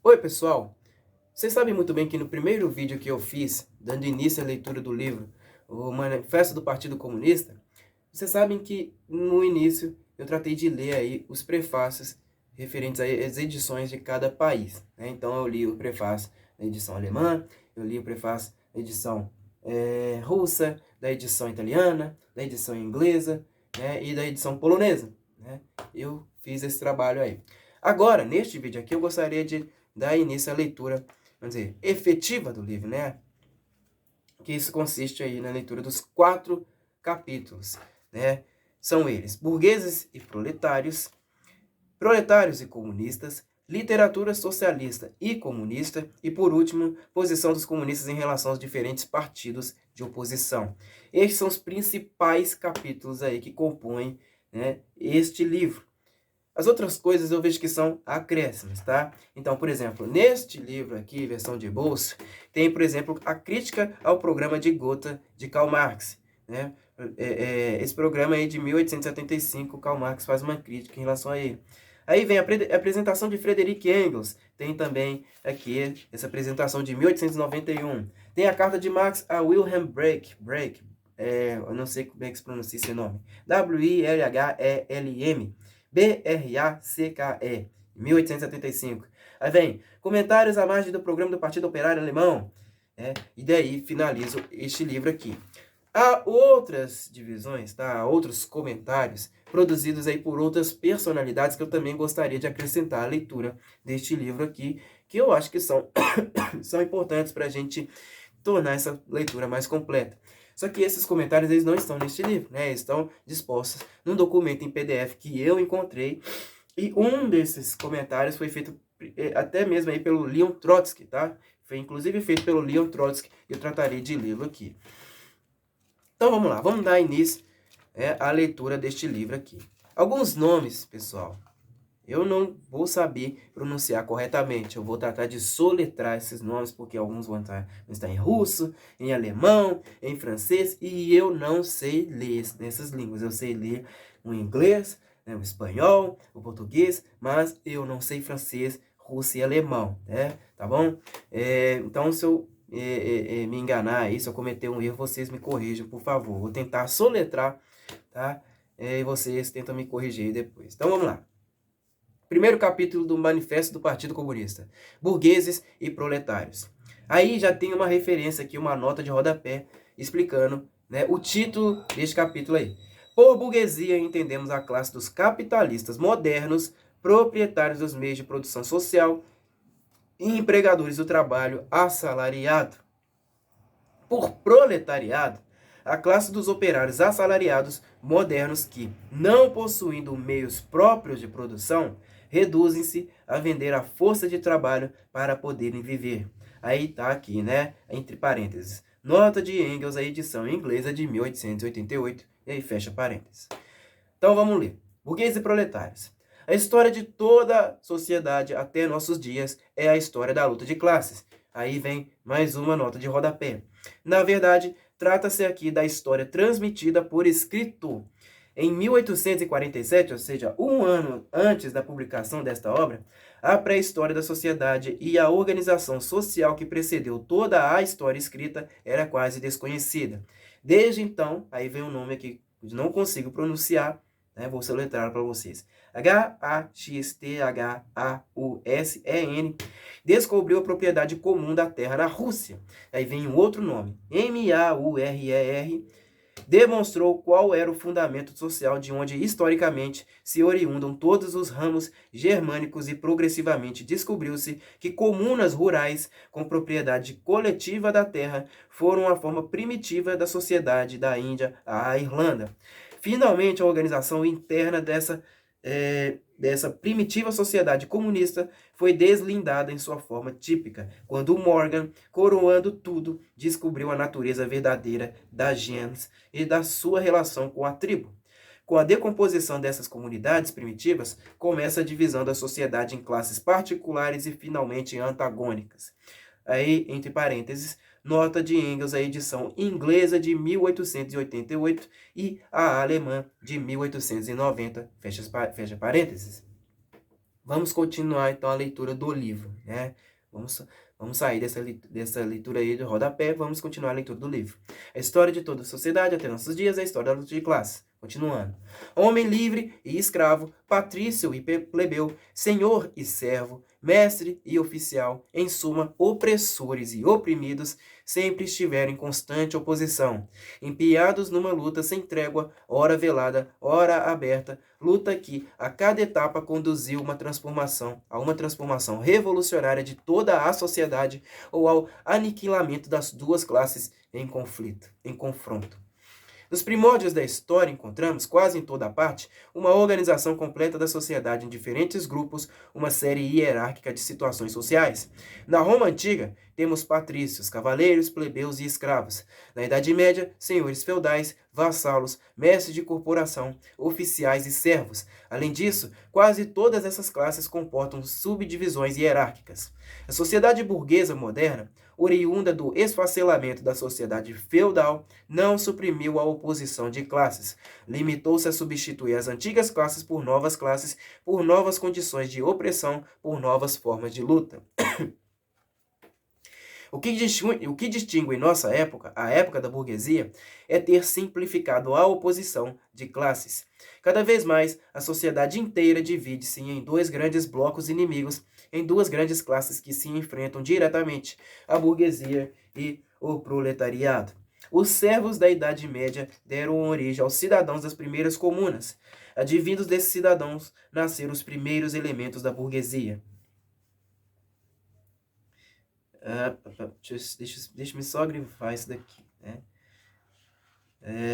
Oi, pessoal! Vocês sabem muito bem que no primeiro vídeo que eu fiz, dando início à leitura do livro O Manifesto do Partido Comunista, vocês sabem que no início eu tratei de ler aí os prefácios referentes às edições de cada país, né? Então eu li o prefácio da edição alemã, eu li o prefácio da edição russa, da edição italiana, da edição inglesa, né? E da edição polonesa, né? Eu fiz esse trabalho aí. Agora, neste vídeo aqui, eu gostaria de dar início à leitura, vamos dizer, efetiva do livro, né? Que isso consiste aí na leitura dos 4 capítulos, né? São eles: burgueses e proletários, proletários e comunistas, literatura socialista e comunista e, por último, posição dos comunistas em relação aos diferentes partidos de oposição. Estes são os principais capítulos aí que compõem, né, este livro. As outras coisas eu vejo que são acréscimos, tá? Então, por exemplo, neste livro aqui, versão de bolso, tem, por exemplo, a crítica ao programa de Gotha de Karl Marx, né? Esse programa aí de 1875, Karl Marx faz uma crítica em relação a ele. Aí vem a apresentação de Friedrich Engels, tem também aqui essa apresentação de 1891. Tem a carta de Marx a Wilhelm Break, eu não sei como é que se pronuncia esse nome, Wilhelm BRACKE, 1875. Aí vem comentários à margem do programa do Partido Operário Alemão. E daí finalizo este livro aqui. Há outras divisões, tá? Há outros comentários produzidos aí por outras personalidades que eu também gostaria de acrescentar à leitura deste livro aqui, que eu acho que são, são importantes para a gente tornar essa leitura mais completa. Só que esses comentários eles não estão neste livro, né? Eles estão dispostos num documento em PDF que eu encontrei. E um desses comentários foi feito até mesmo aí pelo Leon Trotsky, tá? Foi inclusive feito pelo Leon Trotsky e eu tratarei de lê-lo aqui. Então vamos lá, vamos dar início à leitura deste livro aqui. Alguns nomes, pessoal, eu não vou saber pronunciar corretamente. Eu vou tratar de soletrar esses nomes, porque alguns vão estar em russo, em alemão, em francês, e eu não sei ler nessas línguas. Eu sei ler o inglês, né, o espanhol, o português, mas eu não sei francês, russo e alemão, né? Tá bom? Então, se eu me enganar aí, se eu cometer um erro, vocês me corrijam, por favor. Vou tentar soletrar, tá? E vocês tentam me corrigir depois. Então, vamos lá. Primeiro capítulo do Manifesto do Partido Comunista. Burgueses e proletários. Aí já tem uma referência aqui, uma nota de rodapé, explicando, né, o título deste capítulo aí. Por burguesia entendemos a classe dos capitalistas modernos, proprietários dos meios de produção social e empregadores do trabalho assalariado. Por proletariado, a classe dos operários assalariados modernos que, não possuindo meios próprios de produção, reduzem-se a vender a força de trabalho para poderem viver. Aí tá aqui, né? Entre parênteses. Nota de Engels, a edição inglesa de 1888, e aí fecha parênteses. Então vamos ler. Burgueses e proletários. A história de toda a sociedade até nossos dias é a história da luta de classes. Aí vem mais uma nota de rodapé. Na verdade, trata-se aqui da história transmitida por escrito. Em 1847, ou seja, um ano antes da publicação desta obra, a pré-história da sociedade e a organização social que precedeu toda a história escrita era quase desconhecida. Desde então, aí vem um nome aqui que não consigo pronunciar, né? Vou soletrar para vocês. Haxthauen descobriu a propriedade comum da terra na Rússia. Aí vem um outro nome. Maurrer demonstrou qual era o fundamento social de onde historicamente se oriundam todos os ramos germânicos e progressivamente descobriu-se que comunas rurais com propriedade coletiva da terra foram a forma primitiva da sociedade da Índia à Irlanda. Finalmente, a organização interna dessa primitiva sociedade comunista foi deslindada em sua forma típica, quando Morgan, coroando tudo, descobriu a natureza verdadeira da gens e da sua relação com a tribo. Com a decomposição dessas comunidades primitivas, começa a divisão da sociedade em classes particulares e finalmente antagônicas. Aí, entre parênteses, nota de Engels, a edição inglesa de 1888 e a alemã de 1890, fecha parênteses. Vamos continuar, então, a leitura do livro, né? Vamos sair dessa leitura aí do rodapé, vamos continuar a leitura do livro. A história de toda a sociedade até nossos dias é a história da luta de classe. Continuando. Homem livre e escravo, patrício e plebeu, senhor e servo, mestre e oficial, em suma, opressores e oprimidos, sempre estiveram em constante oposição, empenhados numa luta sem trégua, ora velada, ora aberta, luta que, a cada etapa, conduziu a uma transformação revolucionária de toda a sociedade ou ao aniquilamento das duas classes em confronto. Nos primórdios da história encontramos, quase em toda parte, uma organização completa da sociedade em diferentes grupos, uma série hierárquica de situações sociais. Na Roma Antiga, temos patrícios, cavaleiros, plebeus e escravos. Na Idade Média, senhores feudais, vassalos, mestres de corporação, oficiais e servos. Além disso, quase todas essas classes comportam subdivisões hierárquicas. A sociedade burguesa moderna, oriunda do esfacelamento da sociedade feudal, não suprimiu a oposição de classes. Limitou-se a substituir as antigas classes, por novas condições de opressão, por novas formas de luta. O que distingue em nossa época, a época da burguesia, é ter simplificado a oposição de classes. Cada vez mais, a sociedade inteira divide-se em dois grandes blocos inimigos, em duas grandes classes que se enfrentam diretamente, a burguesia e o proletariado. Os servos da Idade Média deram origem aos cidadãos das primeiras comunas. Advindos desses cidadãos, nasceram os primeiros elementos da burguesia. Deixa-me só grifar isso daqui, né?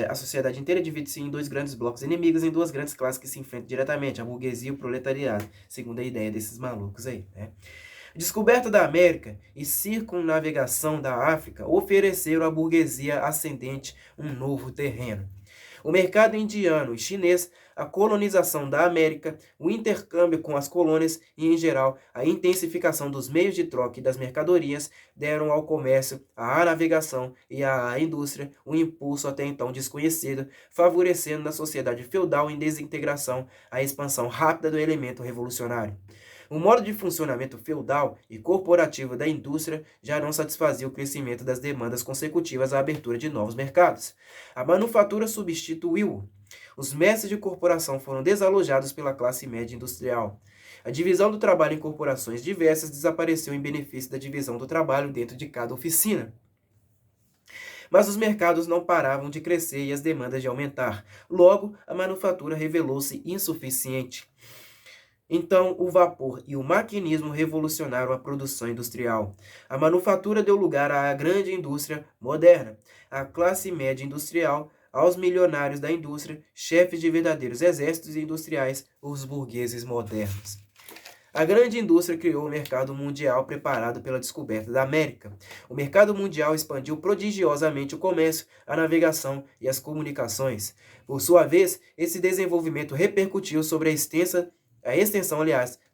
A sociedade inteira divide-se em dois grandes blocos inimigos, em duas grandes classes que se enfrentam diretamente, a burguesia e o proletariado, segundo a ideia desses malucos aí, né? A descoberta da América e circunnavegação da África ofereceram à burguesia ascendente um novo terreno. O mercado indiano e chinês, a colonização da América, o intercâmbio com as colônias e, em geral, a intensificação dos meios de troca e das mercadorias deram ao comércio, à navegação e à indústria um impulso até então desconhecido, favorecendo na sociedade feudal em desintegração a expansão rápida do elemento revolucionário. O modo de funcionamento feudal e corporativo da indústria já não satisfazia o crescimento das demandas consecutivas à abertura de novos mercados. A manufatura substituiu-o. Os mestres de corporação foram desalojados pela classe média industrial. A divisão do trabalho em corporações diversas desapareceu em benefício da divisão do trabalho dentro de cada oficina. Mas os mercados não paravam de crescer e as demandas de aumentar. Logo, a manufatura revelou-se insuficiente. Então, o vapor e o maquinismo revolucionaram a produção industrial. A manufatura deu lugar à grande indústria moderna. A classe média industrial, aos milionários da indústria, chefes de verdadeiros exércitos industriais, os burgueses modernos. A grande indústria criou o mercado mundial preparado pela descoberta da América. O mercado mundial expandiu prodigiosamente o comércio, a navegação e as comunicações. Por sua vez, esse desenvolvimento repercutiu sobre a extensão,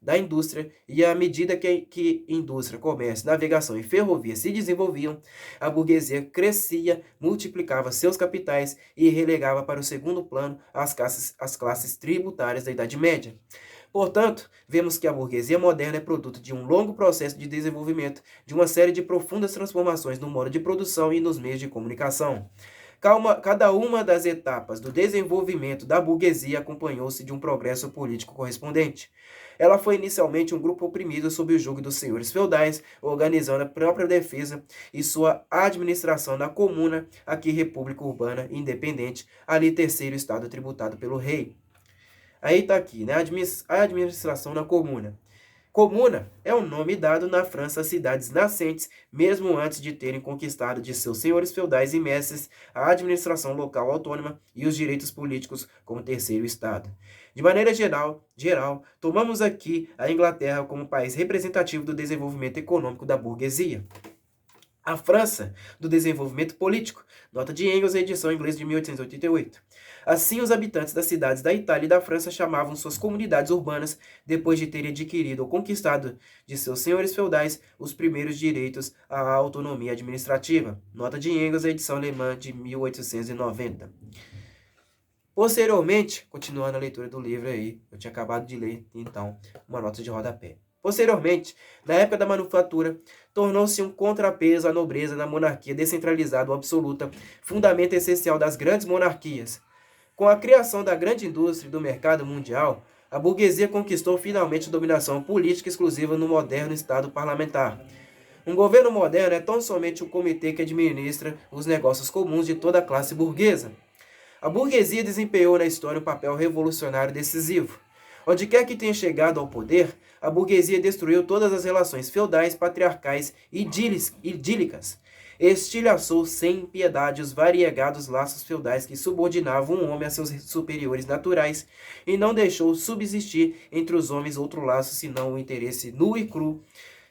da indústria, e à medida que indústria, comércio, navegação e ferrovia se desenvolviam, a burguesia crescia, multiplicava seus capitais e relegava para o segundo plano as classes tributárias da Idade Média. Portanto, vemos que a burguesia moderna é produto de um longo processo de desenvolvimento, de uma série de profundas transformações no modo de produção e nos meios de comunicação. Cada uma das etapas do desenvolvimento da burguesia acompanhou-se de um progresso político correspondente. Ela foi inicialmente um grupo oprimido sob o jugo dos senhores feudais, organizando a própria defesa e sua administração na comuna, aqui república urbana independente, ali terceiro estado tributado pelo rei. Aí está aqui, né? A administração na comuna. Comuna é o nome dado na França a cidades nascentes, mesmo antes de terem conquistado de seus senhores feudais e mestres a administração local autônoma e os direitos políticos como terceiro estado. De maneira geral, tomamos aqui a Inglaterra como país representativo do desenvolvimento econômico da burguesia. A França, do desenvolvimento político. Nota de Engels, edição em inglês de 1888. Assim, os habitantes das cidades da Itália e da França chamavam suas comunidades urbanas, depois de terem adquirido ou conquistado de seus senhores feudais os primeiros direitos à autonomia administrativa. Nota de Engels, edição alemã de 1890. Posteriormente, continuando a leitura do livro aí, eu tinha acabado de ler, então, uma nota de rodapé. Posteriormente, na época da manufatura, tornou-se um contrapeso à nobreza na monarquia descentralizada ou absoluta, fundamento essencial das grandes monarquias. Com a criação da grande indústria do mercado mundial, a burguesia conquistou finalmente a dominação política exclusiva no moderno Estado parlamentar. Um governo moderno é tão somente um comitê que administra os negócios comuns de toda a classe burguesa. A burguesia desempenhou na história um papel revolucionário decisivo. Onde quer que tenha chegado ao poder, a burguesia destruiu todas as relações feudais, patriarcais e idílicas. Estilhaçou sem piedade os variegados laços feudais que subordinavam um homem a seus superiores naturais e não deixou subsistir entre os homens outro laço senão o interesse nu e cru,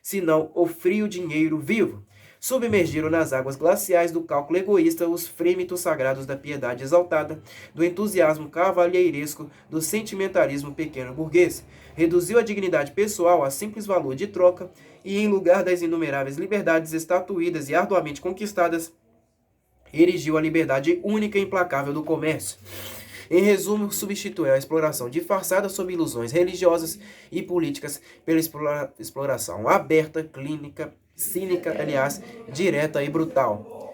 senão o frio dinheiro vivo. Submergiram nas águas glaciais do cálculo egoísta os frêmitos sagrados da piedade exaltada, do entusiasmo cavalheiresco, do sentimentalismo pequeno burguês. Reduziu a dignidade pessoal a simples valor de troca e, em lugar das inumeráveis liberdades estatuídas e arduamente conquistadas, erigiu a liberdade única e implacável do comércio. Em resumo, substituiu a exploração disfarçada sob ilusões religiosas e políticas pela exploração aberta, cínica, direta e brutal.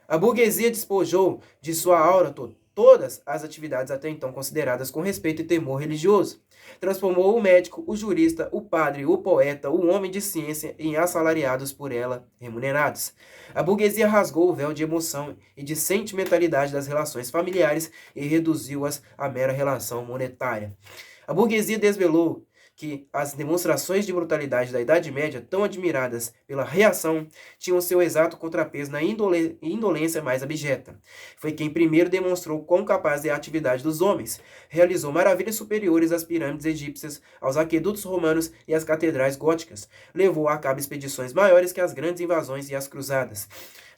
A burguesia despojou de sua aura todas as atividades até então consideradas com respeito e temor religioso. Transformou o médico, o jurista, o padre, o poeta, o homem de ciência em assalariados por ela, remunerados. A burguesia rasgou o véu de emoção e de sentimentalidade das relações familiares e reduziu-as à mera relação monetária. A burguesia desvelou que as demonstrações de brutalidade da Idade Média, tão admiradas pela reação, tinham seu exato contrapeso na indolência mais abjeta. Foi quem primeiro demonstrou quão capaz é a atividade dos homens. Realizou maravilhas superiores às pirâmides egípcias, aos aquedutos romanos e às catedrais góticas. Levou a cabo expedições maiores que as grandes invasões e as cruzadas.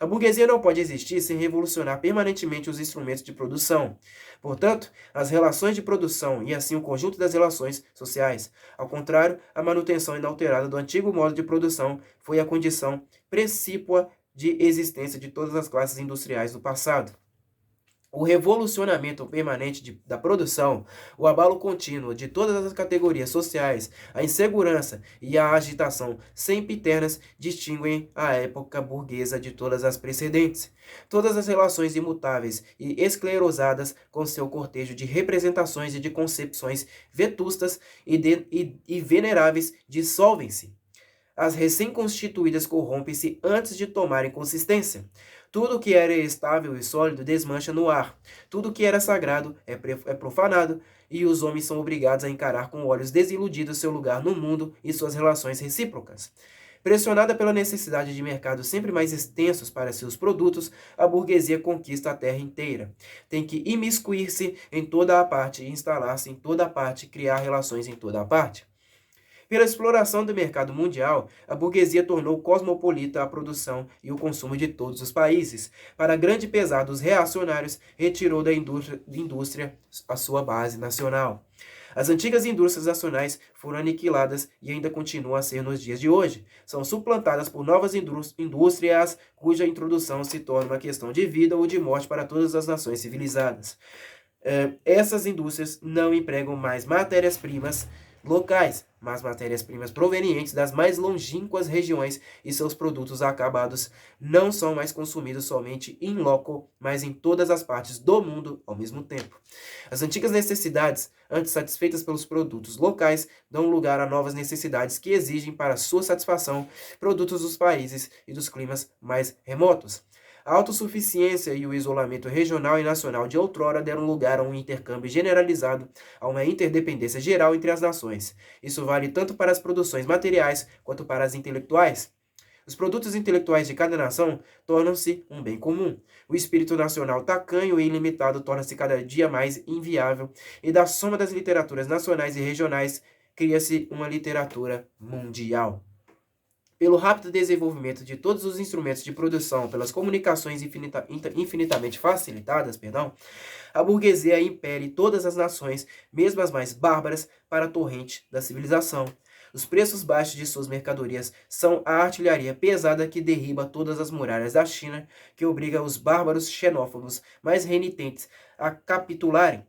A burguesia não pode existir sem revolucionar permanentemente os instrumentos de produção. Portanto, as relações de produção e assim o conjunto das relações sociais. Ao contrário, a manutenção inalterada do antigo modo de produção foi a condição precípua de existência de todas as classes industriais do passado. O revolucionamento permanente da produção, o abalo contínuo de todas as categorias sociais, a insegurança e a agitação sempiternas distinguem a época burguesa de todas as precedentes. Todas as relações imutáveis e esclerosadas com seu cortejo de representações e de concepções vetustas e veneráveis dissolvem-se. As recém-constituídas corrompem-se antes de tomarem consistência. Tudo que era estável e sólido desmancha no ar. Tudo que era sagrado é profanado, e os homens são obrigados a encarar com olhos desiludidos seu lugar no mundo e suas relações recíprocas. Pressionada pela necessidade de mercados sempre mais extensos para seus produtos, a burguesia conquista a terra inteira. Tem que imiscuir-se em toda a parte, instalar-se em toda a parte, criar relações em toda a parte. Pela exploração do mercado mundial, a burguesia tornou cosmopolita a produção e o consumo de todos os países. Para grande pesar dos reacionários, retirou da indústria a sua base nacional. As antigas indústrias nacionais foram aniquiladas e ainda continuam a ser nos dias de hoje. São suplantadas por novas indústrias cuja introdução se torna uma questão de vida ou de morte para todas as nações civilizadas. Essas indústrias não empregam mais matérias-primas locais, mas matérias-primas provenientes das mais longínquas regiões, e seus produtos acabados não são mais consumidos somente in loco, mas em todas as partes do mundo ao mesmo tempo. As antigas necessidades, antes satisfeitas pelos produtos locais, dão lugar a novas necessidades que exigem para sua satisfação produtos dos países e dos climas mais remotos. A autossuficiência e o isolamento regional e nacional de outrora deram lugar a um intercâmbio generalizado, a uma interdependência geral entre as nações. Isso vale tanto para as produções materiais quanto para as intelectuais. Os produtos intelectuais de cada nação tornam-se um bem comum. O espírito nacional tacanho e ilimitado torna-se cada dia mais inviável, e da soma das literaturas nacionais e regionais cria-se uma literatura mundial. Pelo rápido desenvolvimento de todos os instrumentos de produção, pelas comunicações infinitamente facilitadas, a burguesia impere todas as nações, mesmo as mais bárbaras, para a torrente da civilização. Os preços baixos de suas mercadorias são a artilharia pesada que derriba todas as muralhas da China, que obriga os bárbaros xenófobos mais renitentes a capitularem.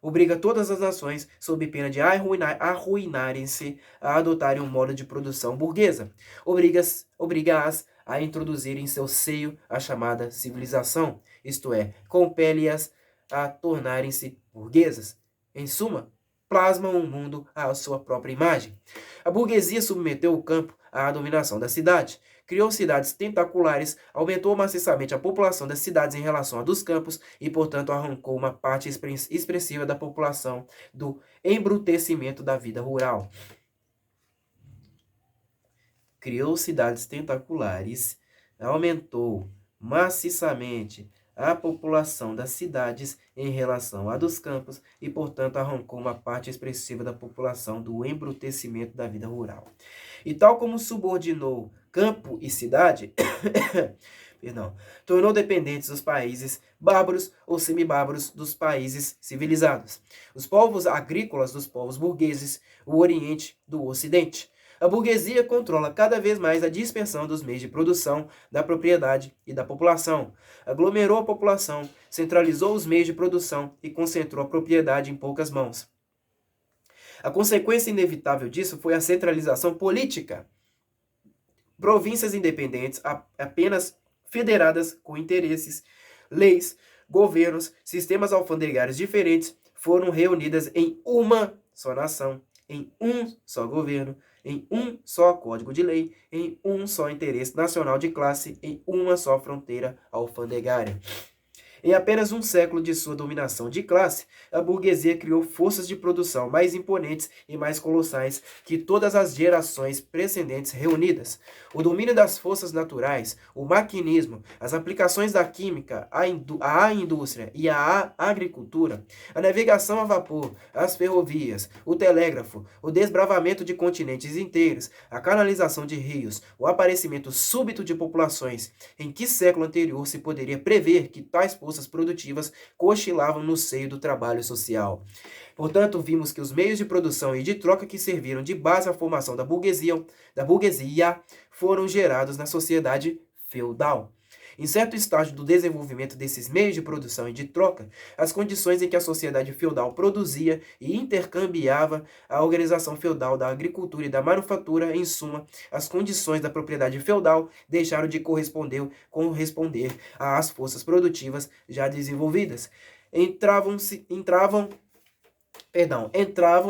obriga todas as nações, sob pena de arruinarem-se, a adotarem um modo de produção burguesa. Obriga-as a introduzir em seu seio a chamada civilização, isto é, compele-as a tornarem-se burguesas. Em suma, plasmam o mundo à sua própria imagem. A burguesia submeteu o campo à dominação da cidade, criou cidades tentaculares, aumentou maciçamente a população das cidades em relação à dos campos e, portanto, arrancou uma parte expressiva da população do embrutecimento da vida rural. Criou cidades tentaculares, aumentou maciçamente a população das cidades em relação à dos campos e, portanto, arrancou uma parte expressiva da população do embrutecimento da vida rural. E tal como subordinou campo e cidade, tornou dependentes os países bárbaros ou semibárbaros dos países civilizados, os povos agrícolas dos povos burgueses, o Oriente do Ocidente. A burguesia controla cada vez mais a dispersão dos meios de produção, da propriedade e da população. Aglomerou a população, centralizou os meios de produção e concentrou a propriedade em poucas mãos. A consequência inevitável disso foi a centralização política. Províncias independentes, apenas federadas com interesses, leis, governos, sistemas alfandegários diferentes, foram reunidas em uma só nação, em um só governo, em um só código de lei, em um só interesse nacional de classe, em uma só fronteira alfandegária. Em apenas um século de sua dominação de classe, a burguesia criou forças de produção mais imponentes e mais colossais que todas as gerações precedentes reunidas. O domínio das forças naturais, o maquinismo, as aplicações da química, a indústria e a agricultura, a navegação a vapor, as ferrovias, o telégrafo, o desbravamento de continentes inteiros, a canalização de rios, o aparecimento súbito de populações. Em que século anterior se poderia prever que tais forças produtivas cochilavam no seio do trabalho social? Portanto, vimos que os meios de produção e de troca que serviram de base à formação da burguesia foram gerados na sociedade feudal. Em certo estágio do desenvolvimento desses meios de produção e de troca, as condições em que a sociedade feudal produzia e intercambiava, a organização feudal da agricultura e da manufatura, em suma, as condições da propriedade feudal deixaram de corresponder às forças produtivas já desenvolvidas. Entravam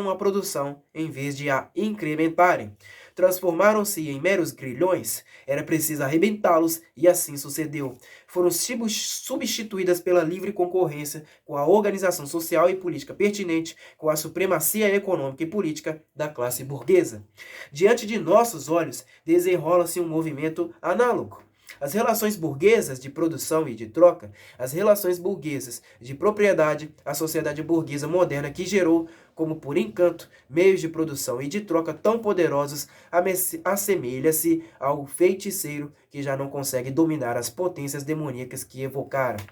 a produção em vez de a incrementarem. Transformaram-se em meros grilhões, era preciso arrebentá-los, e assim sucedeu. Foram substituídas pela livre concorrência, com a organização social e política pertinente, com a supremacia econômica e política da classe burguesa. Diante de nossos olhos, desenrola-se um movimento análogo. As relações burguesas de produção e de troca, as relações burguesas de propriedade, a sociedade burguesa moderna que gerou, como por encanto, meios de produção e de troca tão poderosos, assemelha-se ao feiticeiro que já não consegue dominar as potências demoníacas que evocaram.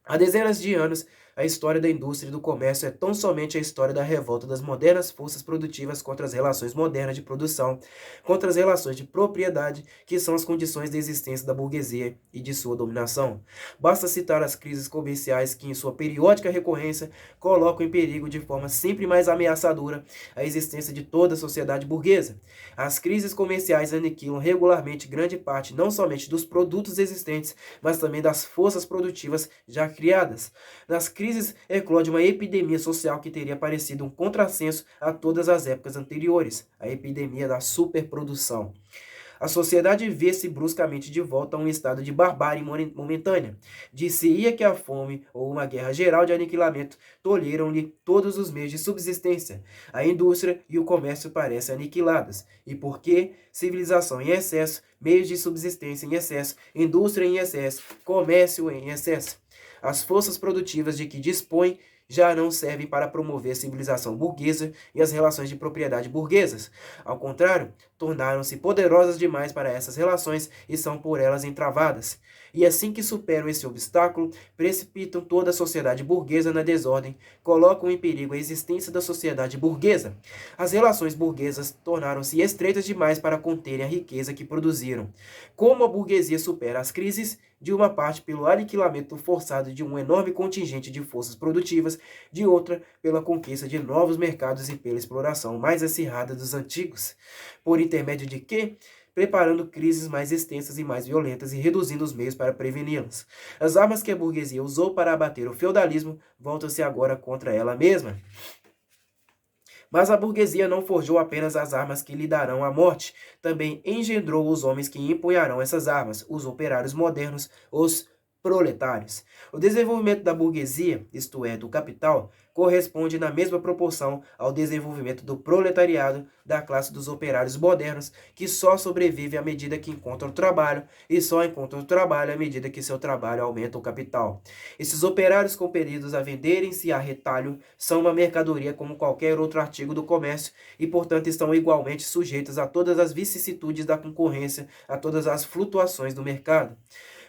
Há dezenas de anos, a história da indústria e do comércio é tão somente a história da revolta das modernas forças produtivas contra as relações modernas de produção, contra as relações de propriedade, que são as condições de existência da burguesia e de sua dominação. Basta citar as crises comerciais que, em sua periódica recorrência, colocam em perigo de forma sempre mais ameaçadora a existência de toda a sociedade burguesa. As crises comerciais aniquilam regularmente grande parte não somente dos produtos existentes, mas também das forças produtivas já criadas. Nas crises eclode uma epidemia social que teria parecido um contrassenso a todas as épocas anteriores, a epidemia da superprodução. A sociedade vê-se bruscamente de volta a um estado de barbárie momentânea. Dir-se-ia que a fome ou uma guerra geral de aniquilamento tolheram-lhe todos os meios de subsistência. A indústria e o comércio parecem aniquiladas. E porque civilização em excesso, meios de subsistência em excesso, indústria em excesso, comércio em excesso. As forças produtivas de que dispõe já não servem para promover a civilização burguesa e as relações de propriedade burguesas. Ao contrário, tornaram-se poderosas demais para essas relações e são por elas entravadas. E assim que superam esse obstáculo, precipitam toda a sociedade burguesa na desordem, colocam em perigo a existência da sociedade burguesa. As relações burguesas tornaram-se estreitas demais para conterem a riqueza que produziram. Como a burguesia supera as crises, de uma parte pelo aniquilamento forçado de um enorme contingente de forças produtivas, de outra pela conquista de novos mercados e pela exploração mais acirrada dos antigos. Por intermédio de quê? Preparando crises mais extensas e mais violentas e reduzindo os meios para preveni-las. As armas que a burguesia usou para abater o feudalismo voltam-se agora contra ela mesma. Mas a burguesia não forjou apenas as armas que lhe darão a morte, também engendrou os homens que empunharão essas armas, os operários modernos, os proletários. O desenvolvimento da burguesia, isto é, do capital, corresponde na mesma proporção ao desenvolvimento do proletariado, da classe dos operários modernos, que só sobrevive à medida que encontram trabalho, e só encontram trabalho à medida que seu trabalho aumenta o capital. Esses operários compelidos a venderem-se a retalho são uma mercadoria como qualquer outro artigo do comércio e, portanto, estão igualmente sujeitos a todas as vicissitudes da concorrência, a todas as flutuações do mercado.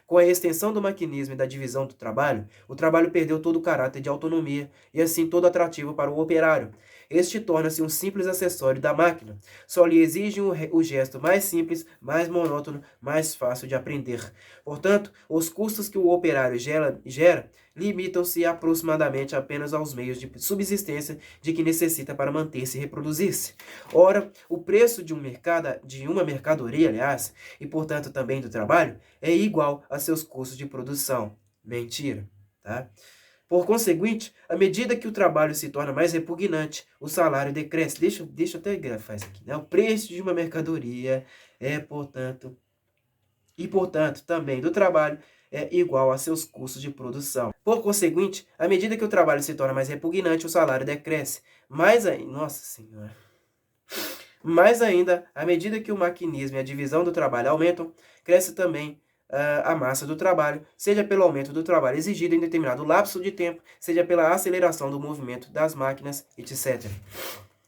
Com a extensão do maquinismo e da divisão do trabalho, o trabalho perdeu todo o caráter de autonomia e assim todo atrativo para o operário. Este torna-se um simples acessório da máquina. Só lhe exige o gesto mais simples, mais monótono, mais fácil de aprender. Portanto, os custos que o operário gera limitam-se aproximadamente apenas aos meios de subsistência de que necessita para manter-se e reproduzir-se. Ora, o preço de uma mercadoria, aliás, e portanto também do trabalho, é igual a seus custos de produção. Mentira, tá? Por conseguinte, à medida que o trabalho se torna mais repugnante, o salário decresce. Deixa eu até grafar isso aqui, né? O preço de uma mercadoria portanto, também do trabalho é igual a seus custos de produção. Por conseguinte, à medida que o trabalho se torna mais repugnante, o salário decresce. Nossa Senhora. Mais ainda, à medida que o maquinismo e a divisão do trabalho aumentam, cresce também a massa do trabalho, seja pelo aumento do trabalho exigido em determinado lapso de tempo, seja pela aceleração do movimento das máquinas, etc.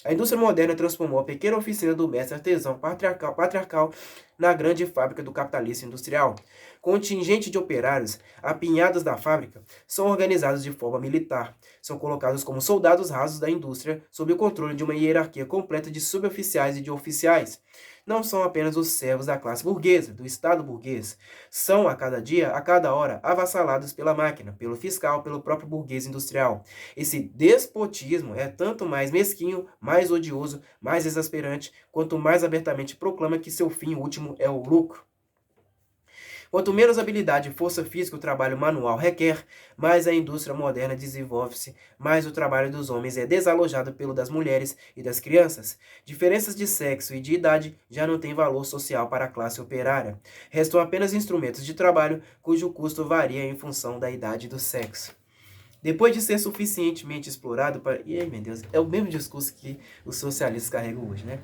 A indústria moderna transformou a pequena oficina do mestre artesão patriarcal na grande fábrica do capitalismo industrial. Contingente de operários, apinhados da fábrica, são organizados de forma militar. São colocados como soldados rasos da indústria, sob o controle de uma hierarquia completa de suboficiais e de oficiais. Não são apenas os servos da classe burguesa, do Estado burguês. São, a cada dia, a cada hora, avassalados pela máquina, pelo fiscal, pelo próprio burguês industrial. Esse despotismo é tanto mais mesquinho, mais odioso, mais exasperante, quanto mais abertamente proclama que seu fim último é o lucro. Quanto menos habilidade e força física o trabalho manual requer, mais a indústria moderna desenvolve-se, mais o trabalho dos homens é desalojado pelo das mulheres e das crianças. Diferenças de sexo e de idade já não têm valor social para a classe operária. Restam apenas instrumentos de trabalho cujo custo varia em função da idade e do sexo. Depois de ser suficientemente explorado para... Ai, meu Deus, é o mesmo discurso que os socialistas carregam hoje, né?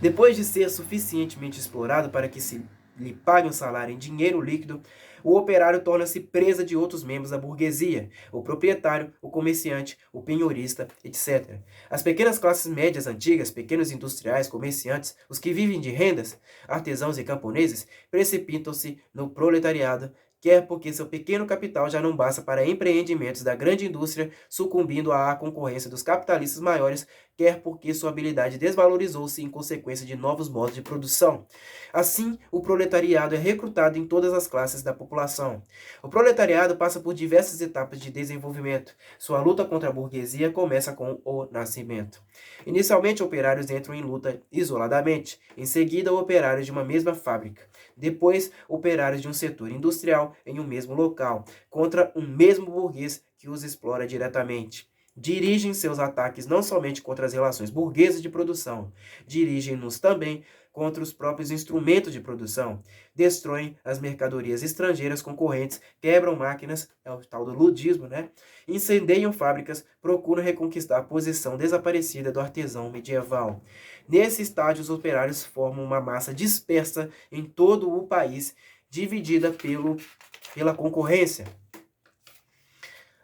Depois de ser suficientemente explorado para que se lhe pague um salário em dinheiro líquido, o operário torna-se presa de outros membros da burguesia, o proprietário, o comerciante, o penhorista, etc. As pequenas classes médias antigas, pequenos industriais, comerciantes, os que vivem de rendas, artesãos e camponeses, precipitam-se no proletariado, quer porque seu pequeno capital já não basta para empreendimentos da grande indústria, sucumbindo à concorrência dos capitalistas maiores, quer porque sua habilidade desvalorizou-se em consequência de novos modos de produção. Assim, o proletariado é recrutado em todas as classes da população. O proletariado passa por diversas etapas de desenvolvimento. Sua luta contra a burguesia começa com o nascimento. Inicialmente, operários entram em luta isoladamente. Em seguida, operários de uma mesma fábrica. Depois, operários de um setor industrial em um mesmo local, contra um mesmo burguês que os explora diretamente. Dirigem seus ataques não somente contra as relações burguesas de produção, dirigem-nos também contra os próprios instrumentos de produção, destroem as mercadorias estrangeiras concorrentes, quebram máquinas, é o tal do ludismo, né? Incendiam fábricas, procuram reconquistar a posição desaparecida do artesão medieval. Nesse estágio, os operários formam uma massa dispersa em todo o país, dividida pela concorrência.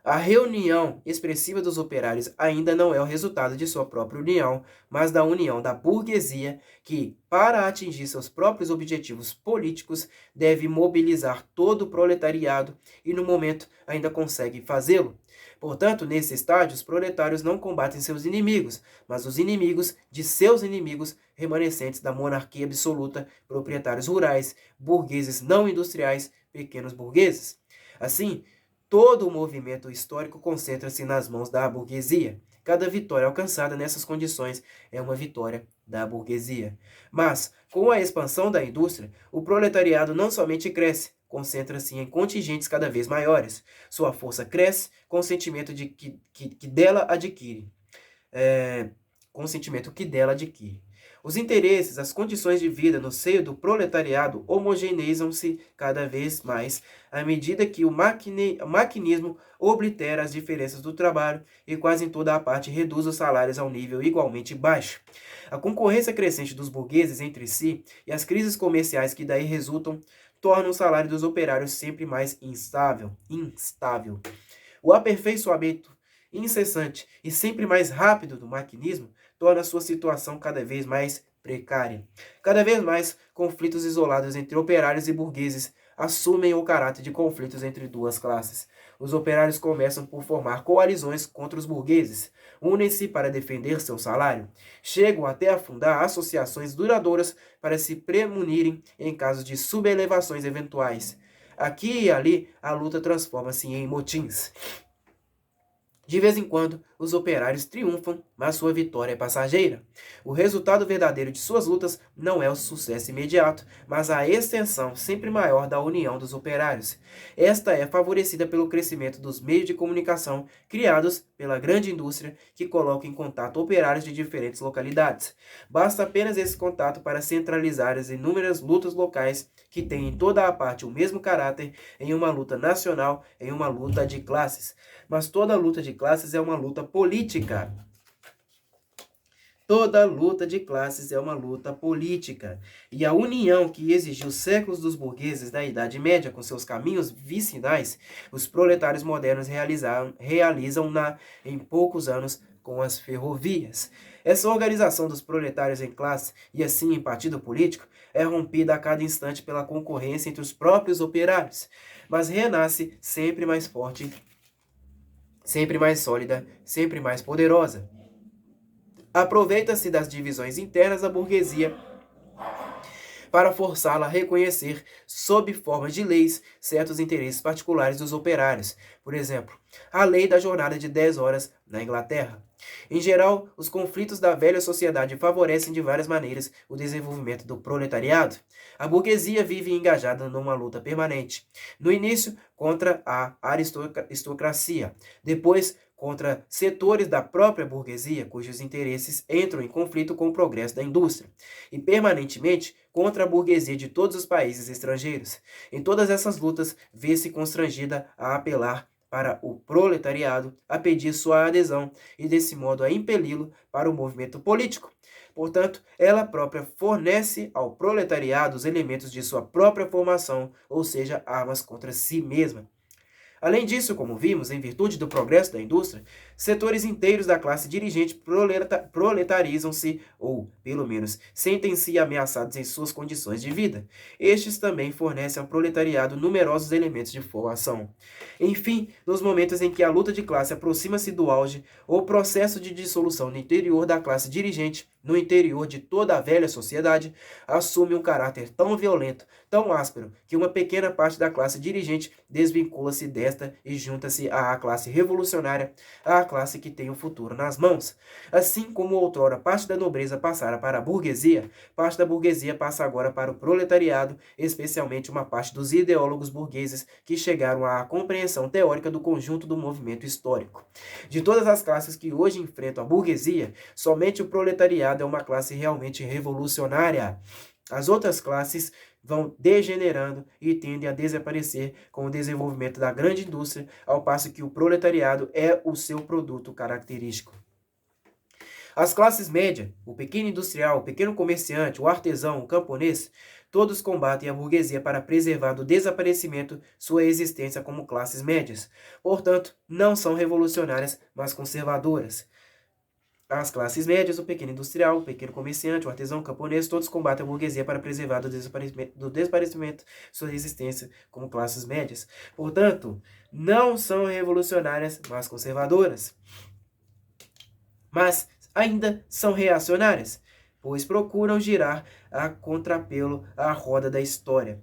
A reunião expressiva dos operários ainda não é o resultado de sua própria união, mas da união da burguesia, que, para atingir seus próprios objetivos políticos, deve mobilizar todo o proletariado e, no momento, ainda consegue fazê-lo. Portanto, nesse estágio, os proletários não combatem seus inimigos, mas os inimigos de seus inimigos remanescentes da monarquia absoluta, proprietários rurais, burgueses não industriais, pequenos burgueses. Assim, todo o movimento histórico concentra-se nas mãos da burguesia. Cada vitória alcançada nessas condições é uma vitória da burguesia. Mas, com a expansão da indústria, o proletariado não somente cresce, concentra-se em contingentes cada vez maiores. Sua força cresce com o sentimento de que dela adquire. Com o sentimento que dela adquire. Os interesses, as condições de vida no seio do proletariado homogeneizam-se cada vez mais à medida que o maquinismo oblitera as diferenças do trabalho e quase em toda a parte reduz os salários a um nível igualmente baixo. A concorrência crescente dos burgueses entre si e as crises comerciais que daí resultam tornam o salário dos operários sempre mais instável. O aperfeiçoamento incessante e sempre mais rápido do maquinismo torna sua situação cada vez mais precária. Cada vez mais, conflitos isolados entre operários e burgueses assumem o caráter de conflitos entre duas classes. Os operários começam por formar coalizões contra os burgueses, unem-se para defender seu salário, chegam até a fundar associações duradouras para se premunirem em caso de subelevações eventuais. Aqui e ali, a luta transforma-se em motins. De vez em quando, os operários triunfam, mas sua vitória é passageira. O resultado verdadeiro de suas lutas não é o sucesso imediato, mas a extensão sempre maior da união dos operários. Esta é favorecida pelo crescimento dos meios de comunicação criados pela grande indústria que coloca em contato operários de diferentes localidades. Basta apenas esse contato para centralizar as inúmeras lutas locais que têm em toda a parte o mesmo caráter em uma luta nacional, em uma luta de classes. Mas toda luta de classes é uma luta política. Toda luta de classes é uma luta política. E a união que exigiu séculos dos burgueses da Idade Média com seus caminhos vicinais, os proletários modernos realizam-na em poucos anos com as ferrovias. Essa organização dos proletários em classe e assim em partido político é rompida a cada instante pela concorrência entre os próprios operários, mas renasce sempre mais forte, sempre mais sólida, sempre mais poderosa. Aproveita-se das divisões internas da burguesia para forçá-la a reconhecer, sob forma de leis, certos interesses particulares dos operários. Por exemplo, a lei da jornada de 10 horas na Inglaterra. Em geral, os conflitos da velha sociedade favorecem de várias maneiras o desenvolvimento do proletariado. A burguesia vive engajada numa luta permanente. No início, contra a aristocracia. Depois, contra setores da própria burguesia cujos interesses entram em conflito com o progresso da indústria, e permanentemente contra a burguesia de todos os países estrangeiros. Em todas essas lutas, vê-se constrangida a apelar para o proletariado, a pedir sua adesão e, desse modo, a impeli-lo para o movimento político. Portanto, ela própria fornece ao proletariado os elementos de sua própria formação, ou seja, armas contra si mesma. Além disso, como vimos, em virtude do progresso da indústria, setores inteiros da classe dirigente proletarizam-se, ou, pelo menos, sentem-se ameaçados em suas condições de vida. Estes também fornecem ao proletariado numerosos elementos de formação. Enfim, nos momentos em que a luta de classe aproxima-se do auge, o processo de dissolução no interior da classe dirigente, no interior de toda a velha sociedade, assume um caráter tão violento, tão áspero, que uma pequena parte da classe dirigente desvincula-se desta e junta-se à classe revolucionária, à classe que tem o futuro nas mãos. Assim como outrora parte da nobreza passara para a burguesia, parte da burguesia passa agora para o proletariado, especialmente uma parte dos ideólogos burgueses que chegaram à compreensão teórica do conjunto do movimento histórico. De todas as classes que hoje enfrentam a burguesia, somente o proletariado é uma classe realmente revolucionária. As outras classes vão degenerando e tendem a desaparecer com o desenvolvimento da grande indústria, ao passo que o proletariado é o seu produto característico. As classes médias, o pequeno industrial, o pequeno comerciante, o artesão, o camponês, todos combatem a burguesia para preservar do desaparecimento sua existência como classes médias. Portanto, não são revolucionárias, mas conservadoras. As classes médias, o pequeno industrial, o pequeno comerciante, o artesão, o camponês, todos combatem a burguesia para preservar do desaparecimento sua existência como classes médias. Portanto, não são revolucionárias, mas conservadoras. Mas ainda são reacionárias, pois procuram girar a contrapelo à roda da história.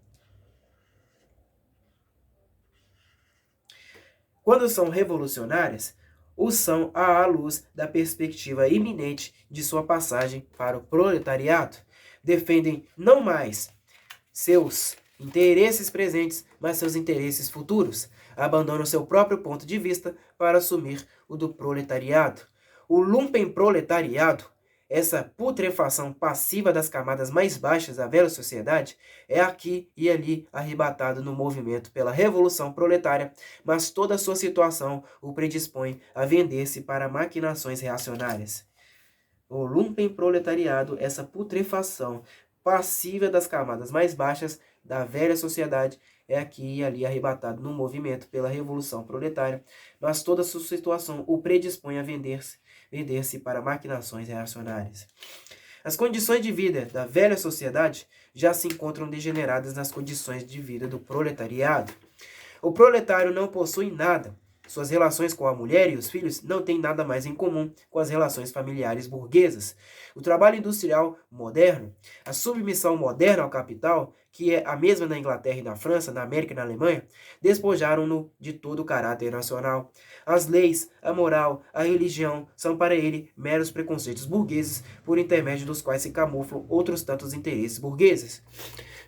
Quando são revolucionárias, o são à luz da perspectiva iminente de sua passagem para o proletariado. Defendem não mais seus interesses presentes, mas seus interesses futuros. Abandonam seu próprio ponto de vista para assumir o do proletariado. O lumpenproletariado, essa putrefação passiva das camadas mais baixas da velha sociedade, é aqui e ali arrebatado no movimento pela revolução proletária, mas toda a sua situação o predispõe a vender-se para maquinações reacionárias. O lumpenproletariado, essa putrefação passiva das camadas mais baixas da velha sociedade, é aqui e ali arrebatado no movimento pela revolução proletária, mas toda a sua situação o predispõe a vender-se para maquinações reacionárias. As condições de vida da velha sociedade já se encontram degeneradas nas condições de vida do proletariado. O proletário não possui nada. Suas relações com a mulher e os filhos não têm nada mais em comum com as relações familiares burguesas. O trabalho industrial moderno, a submissão moderna ao capital, que é a mesma na Inglaterra e na França, na América e na Alemanha, despojaram-no de todo o caráter nacional. As leis, a moral, a religião são para ele meros preconceitos burgueses, por intermédio dos quais se camuflam outros tantos interesses burgueses.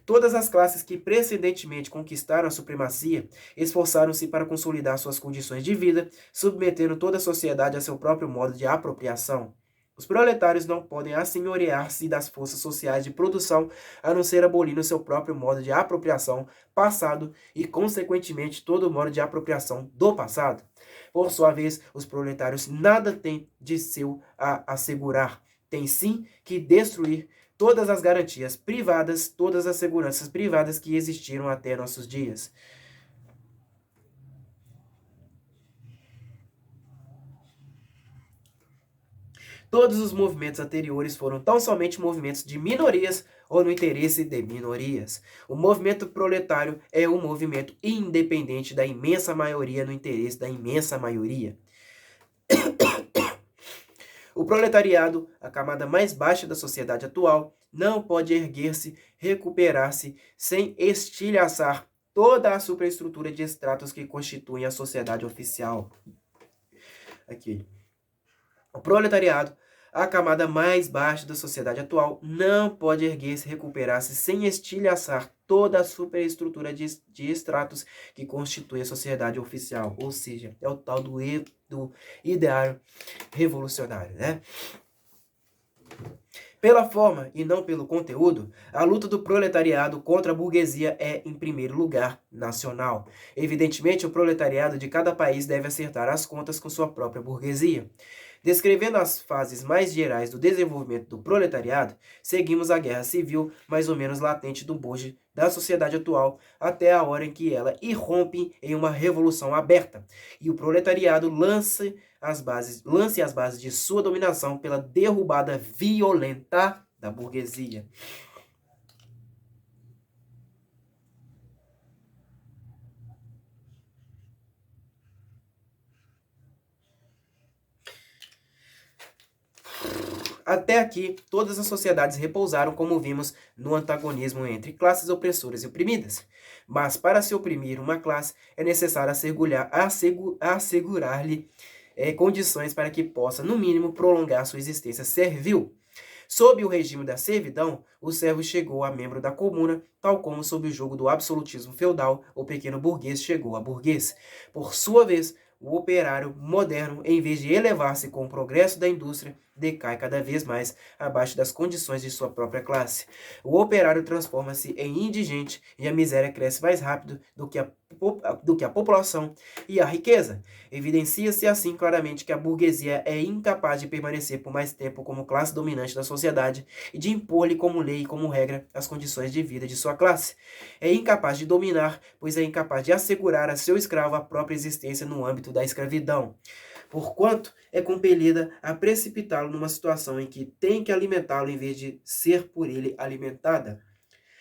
Todas as classes que precedentemente conquistaram a supremacia esforçaram-se para consolidar suas condições de vida, submetendo toda a sociedade a seu próprio modo de apropriação. Os proletários não podem assenhorear-se das forças sociais de produção, a não ser abolindo seu próprio modo de apropriação passado e, consequentemente, todo o modo de apropriação do passado. Por sua vez, os proletários nada têm de seu a assegurar. Têm sim que destruir todas as garantias privadas, todas as seguranças privadas que existiram até nossos dias. Todos os movimentos anteriores foram tão somente movimentos de minorias ou no interesse de minorias. O movimento proletário é um movimento independente da imensa maioria no interesse da imensa maioria. O proletariado, a camada mais baixa da sociedade atual, não pode erguer-se, recuperar-se, sem estilhaçar toda a superestrutura de estratos que constituem a sociedade oficial. Aqui. O proletariado, a camada mais baixa da sociedade atual, não pode erguer-se e recuperar-se sem estilhaçar toda a superestrutura de estratos que constitui a sociedade oficial. Ou seja, é o tal do ideário revolucionário, né? Pela forma e não pelo conteúdo, a luta do proletariado contra a burguesia é, em primeiro lugar, nacional. Evidentemente, o proletariado de cada país deve acertar as contas com sua própria burguesia. Descrevendo as fases mais gerais do desenvolvimento do proletariado, seguimos a guerra civil mais ou menos latente do bojo da sociedade atual até a hora em que ela irrompe em uma revolução aberta e o proletariado lance as bases de sua dominação pela derrubada violenta da burguesia. Até aqui, todas as sociedades repousaram, como vimos, no antagonismo entre classes opressoras e oprimidas. Mas para se oprimir uma classe, é necessário assegurar-lhe condições para que possa, no mínimo, prolongar sua existência servil. Sob o regime da servidão, o servo chegou a membro da comuna, tal como sob o jugo do absolutismo feudal, o pequeno burguês chegou a burguês. Por sua vez, o operário moderno, em vez de elevar-se com o progresso da indústria, decai cada vez mais abaixo das condições de sua própria classe. O operário transforma-se em indigente e a miséria cresce mais rápido do que a população e a riqueza. Evidencia-se assim claramente que a burguesia é incapaz de permanecer por mais tempo como classe dominante da sociedade e de impor-lhe como lei e como regra as condições de vida de sua classe. É incapaz de dominar, pois é incapaz de assegurar a seu escravo a própria existência no âmbito da escravidão, porquanto é compelida a precipitá-lo numa situação em que tem que alimentá-lo em vez de ser por ele alimentada.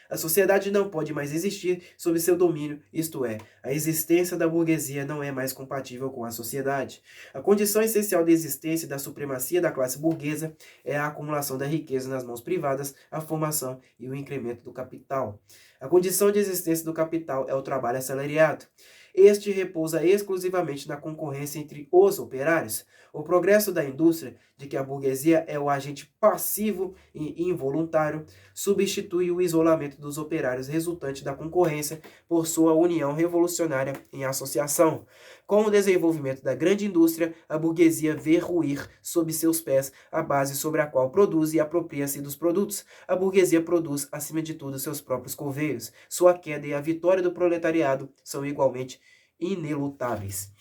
A sociedade não pode mais existir sob seu domínio, isto é, a existência da burguesia não é mais compatível com a sociedade. A condição essencial da existência e da supremacia da classe burguesa é a acumulação da riqueza nas mãos privadas, a formação e o incremento do capital. A condição de existência do capital é o trabalho assalariado. Este repousa exclusivamente na concorrência entre os operários. O progresso da indústria, de que a burguesia é o agente passivo e involuntário, substitui o isolamento dos operários resultante da concorrência por sua união revolucionária em associação. Com o desenvolvimento da grande indústria, a burguesia vê ruir sob seus pés a base sobre a qual produz e apropria-se dos produtos. A burguesia produz, acima de tudo, seus próprios coveiros. Sua queda e a vitória do proletariado são igualmente inelutáveis.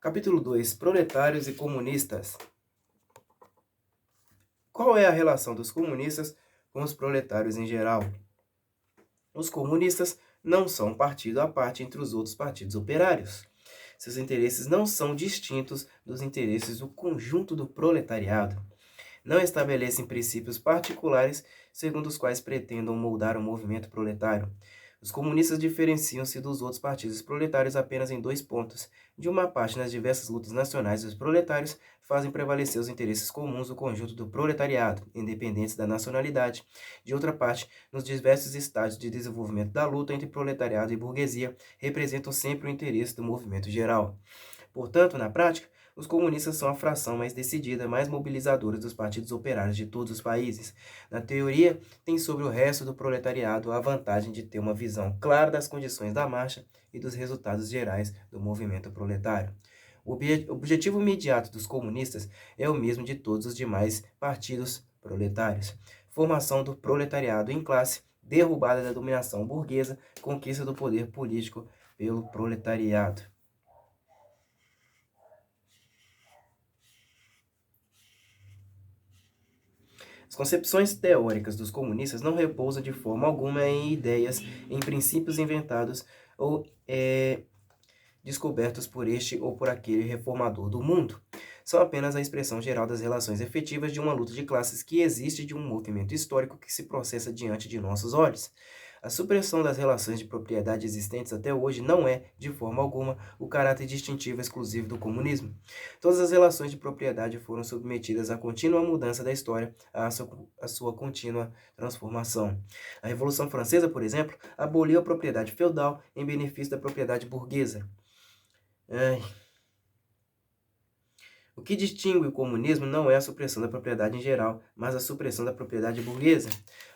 Capítulo 2. Proletários e comunistas. Qual é a relação dos comunistas com os proletários em geral? Os comunistas não são um partido à parte entre os outros partidos operários. Seus interesses não são distintos dos interesses do conjunto do proletariado. Não estabelecem princípios particulares segundo os quais pretendam moldar o movimento proletário. Os comunistas diferenciam-se dos outros partidos proletários apenas em 2 pontos. De uma parte, nas diversas lutas nacionais, os proletários fazem prevalecer os interesses comuns do conjunto do proletariado, independentes da nacionalidade. De outra parte, nos diversos estágios de desenvolvimento da luta entre proletariado e burguesia, representam sempre o interesse do movimento geral. Portanto, na prática, os comunistas são a fração mais decidida, mais mobilizadora dos partidos operários de todos os países. Na teoria, tem sobre o resto do proletariado a vantagem de ter uma visão clara das condições da marcha e dos resultados gerais do movimento proletário. O objetivo imediato dos comunistas é o mesmo de todos os demais partidos proletários: formação do proletariado em classe, derrubada da dominação burguesa, conquista do poder político pelo proletariado. As concepções teóricas dos comunistas não repousam de forma alguma em ideias, em princípios inventados ou descobertos por este ou por aquele reformador do mundo. São apenas a expressão geral das relações efetivas de uma luta de classes que existe de um movimento histórico que se processa diante de nossos olhos. A supressão das relações de propriedade existentes até hoje não é, de forma alguma, o caráter distintivo exclusivo do comunismo. Todas as relações de propriedade foram submetidas à contínua mudança da história, à sua contínua transformação. A Revolução Francesa, por exemplo, aboliu a propriedade feudal em benefício da propriedade burguesa. O que distingue o comunismo não é a supressão da propriedade em geral, mas a supressão da propriedade burguesa.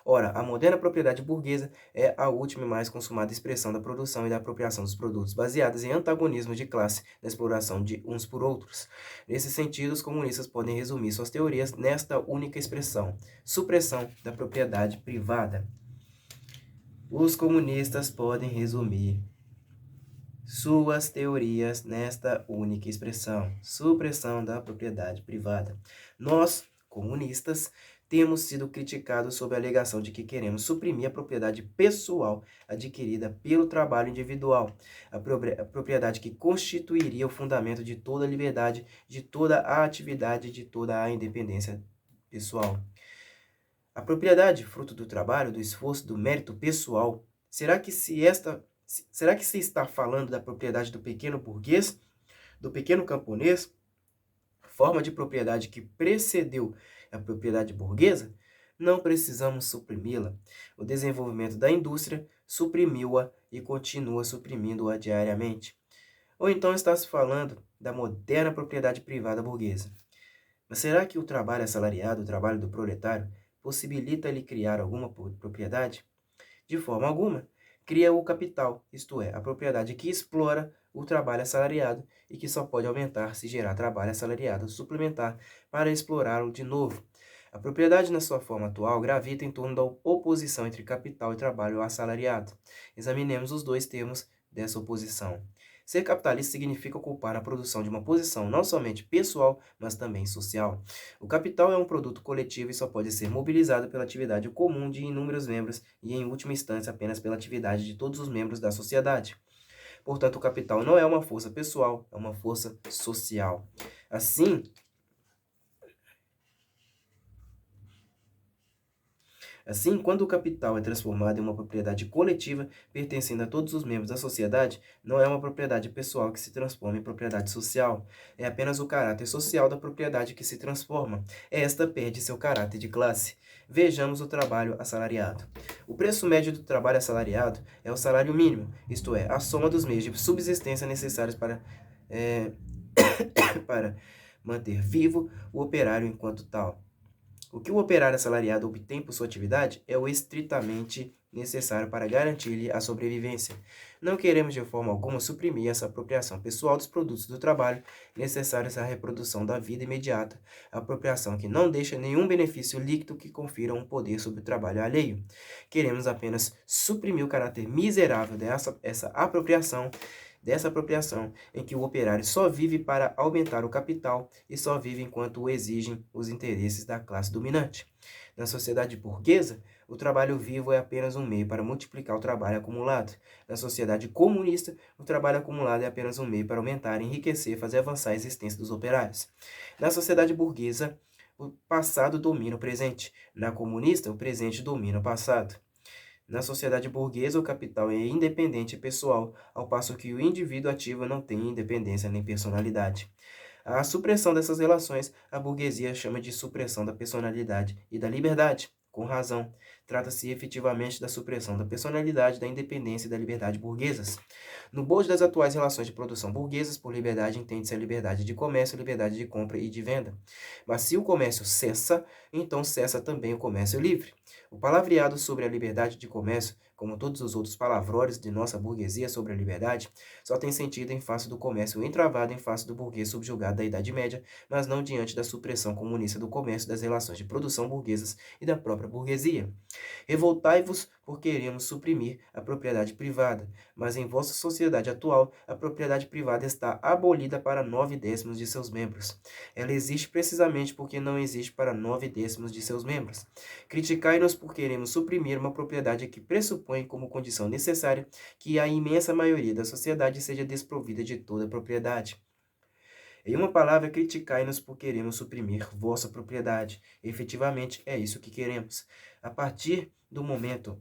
Ora, a moderna propriedade burguesa é a última e mais consumada expressão da produção e da apropriação dos produtos, baseadas em antagonismo de classe, da exploração de uns por outros. Nesse sentido, os comunistas podem resumir suas teorias nesta única expressão: supressão da propriedade privada. Os comunistas podem resumir suas teorias nesta única expressão: supressão da propriedade privada. Nós, comunistas, temos sido criticados sob a alegação de que queremos suprimir a propriedade pessoal adquirida pelo trabalho individual, a propriedade que constituiria o fundamento de toda a liberdade, de toda a atividade, de toda a independência pessoal. A propriedade, fruto do trabalho, do esforço, do mérito pessoal, será que se está falando da propriedade do pequeno burguês, do pequeno camponês, forma de propriedade que precedeu a propriedade burguesa? Não precisamos suprimi-la. O desenvolvimento da indústria suprimiu-a e continua suprimindo-a diariamente. Ou então está se falando da moderna propriedade privada burguesa. Mas será que o trabalho assalariado, o trabalho do proletário, possibilita-lhe criar alguma propriedade? De forma alguma. Cria o capital, isto é, a propriedade que explora o trabalho assalariado e que só pode aumentar se gerar trabalho assalariado suplementar para explorá-lo de novo. A propriedade, na sua forma atual, gravita em torno da oposição entre capital e trabalho assalariado. Examinemos os 2 termos dessa oposição. Ser capitalista significa ocupar a produção de uma posição não somente pessoal, mas também social. O capital é um produto coletivo e só pode ser mobilizado pela atividade comum de inúmeros membros e, em última instância, apenas pela atividade de todos os membros da sociedade. Portanto, o capital não é uma força pessoal, é uma força social. Assim, quando o capital é transformado em uma propriedade coletiva, pertencendo a todos os membros da sociedade, não é uma propriedade pessoal que se transforma em propriedade social. É apenas o caráter social da propriedade que se transforma. Esta perde seu caráter de classe. Vejamos o trabalho assalariado. O preço médio do trabalho assalariado é o salário mínimo, isto é, a soma dos meios de subsistência necessários para manter vivo o operário enquanto tal. O que o operário assalariado obtém por sua atividade é o estritamente necessário para garantir-lhe a sobrevivência. Não queremos de forma alguma suprimir essa apropriação pessoal dos produtos do trabalho necessários à reprodução da vida imediata, apropriação que não deixa nenhum benefício líquido que confira um poder sobre o trabalho alheio. Queremos apenas suprimir o caráter miserável dessa apropriação em que o operário só vive para aumentar o capital e só vive enquanto o exigem os interesses da classe dominante. Na sociedade burguesa, o trabalho vivo é apenas um meio para multiplicar o trabalho acumulado. Na sociedade comunista, o trabalho acumulado é apenas um meio para aumentar, enriquecer e fazer avançar a existência dos operários. Na sociedade burguesa, o passado domina o presente. Na comunista, o presente domina o passado. Na sociedade burguesa, o capital é independente e pessoal, ao passo que o indivíduo ativo não tem independência nem personalidade. A supressão dessas relações, a burguesia chama de supressão da personalidade e da liberdade. Com razão, trata-se efetivamente da supressão da personalidade, da independência e da liberdade burguesas. No bojo das atuais relações de produção burguesas, por liberdade entende-se a liberdade de comércio, a liberdade de compra e de venda. Mas se o comércio cessa, então cessa também o comércio livre. O palavreado sobre a liberdade de comércio, como todos os outros palavrórios de nossa burguesia sobre a liberdade, só tem sentido em face do comércio entravado em face do burguês subjugado da Idade Média, mas não diante da supressão comunista do comércio, das relações de produção burguesas e da própria burguesia. Revoltai-vos por queremos suprimir a propriedade privada, mas em vossa sociedade atual a propriedade privada está abolida para 9/10 de seus membros. Ela existe precisamente porque não existe para 9/10 de seus membros. Criticai-nos por queremos suprimir uma propriedade que pressupõe como condição necessária que a imensa maioria da sociedade seja desprovida de toda propriedade. Em uma palavra, criticai-nos por queremos suprimir vossa propriedade. Efetivamente, é isso que queremos. A partir do momento,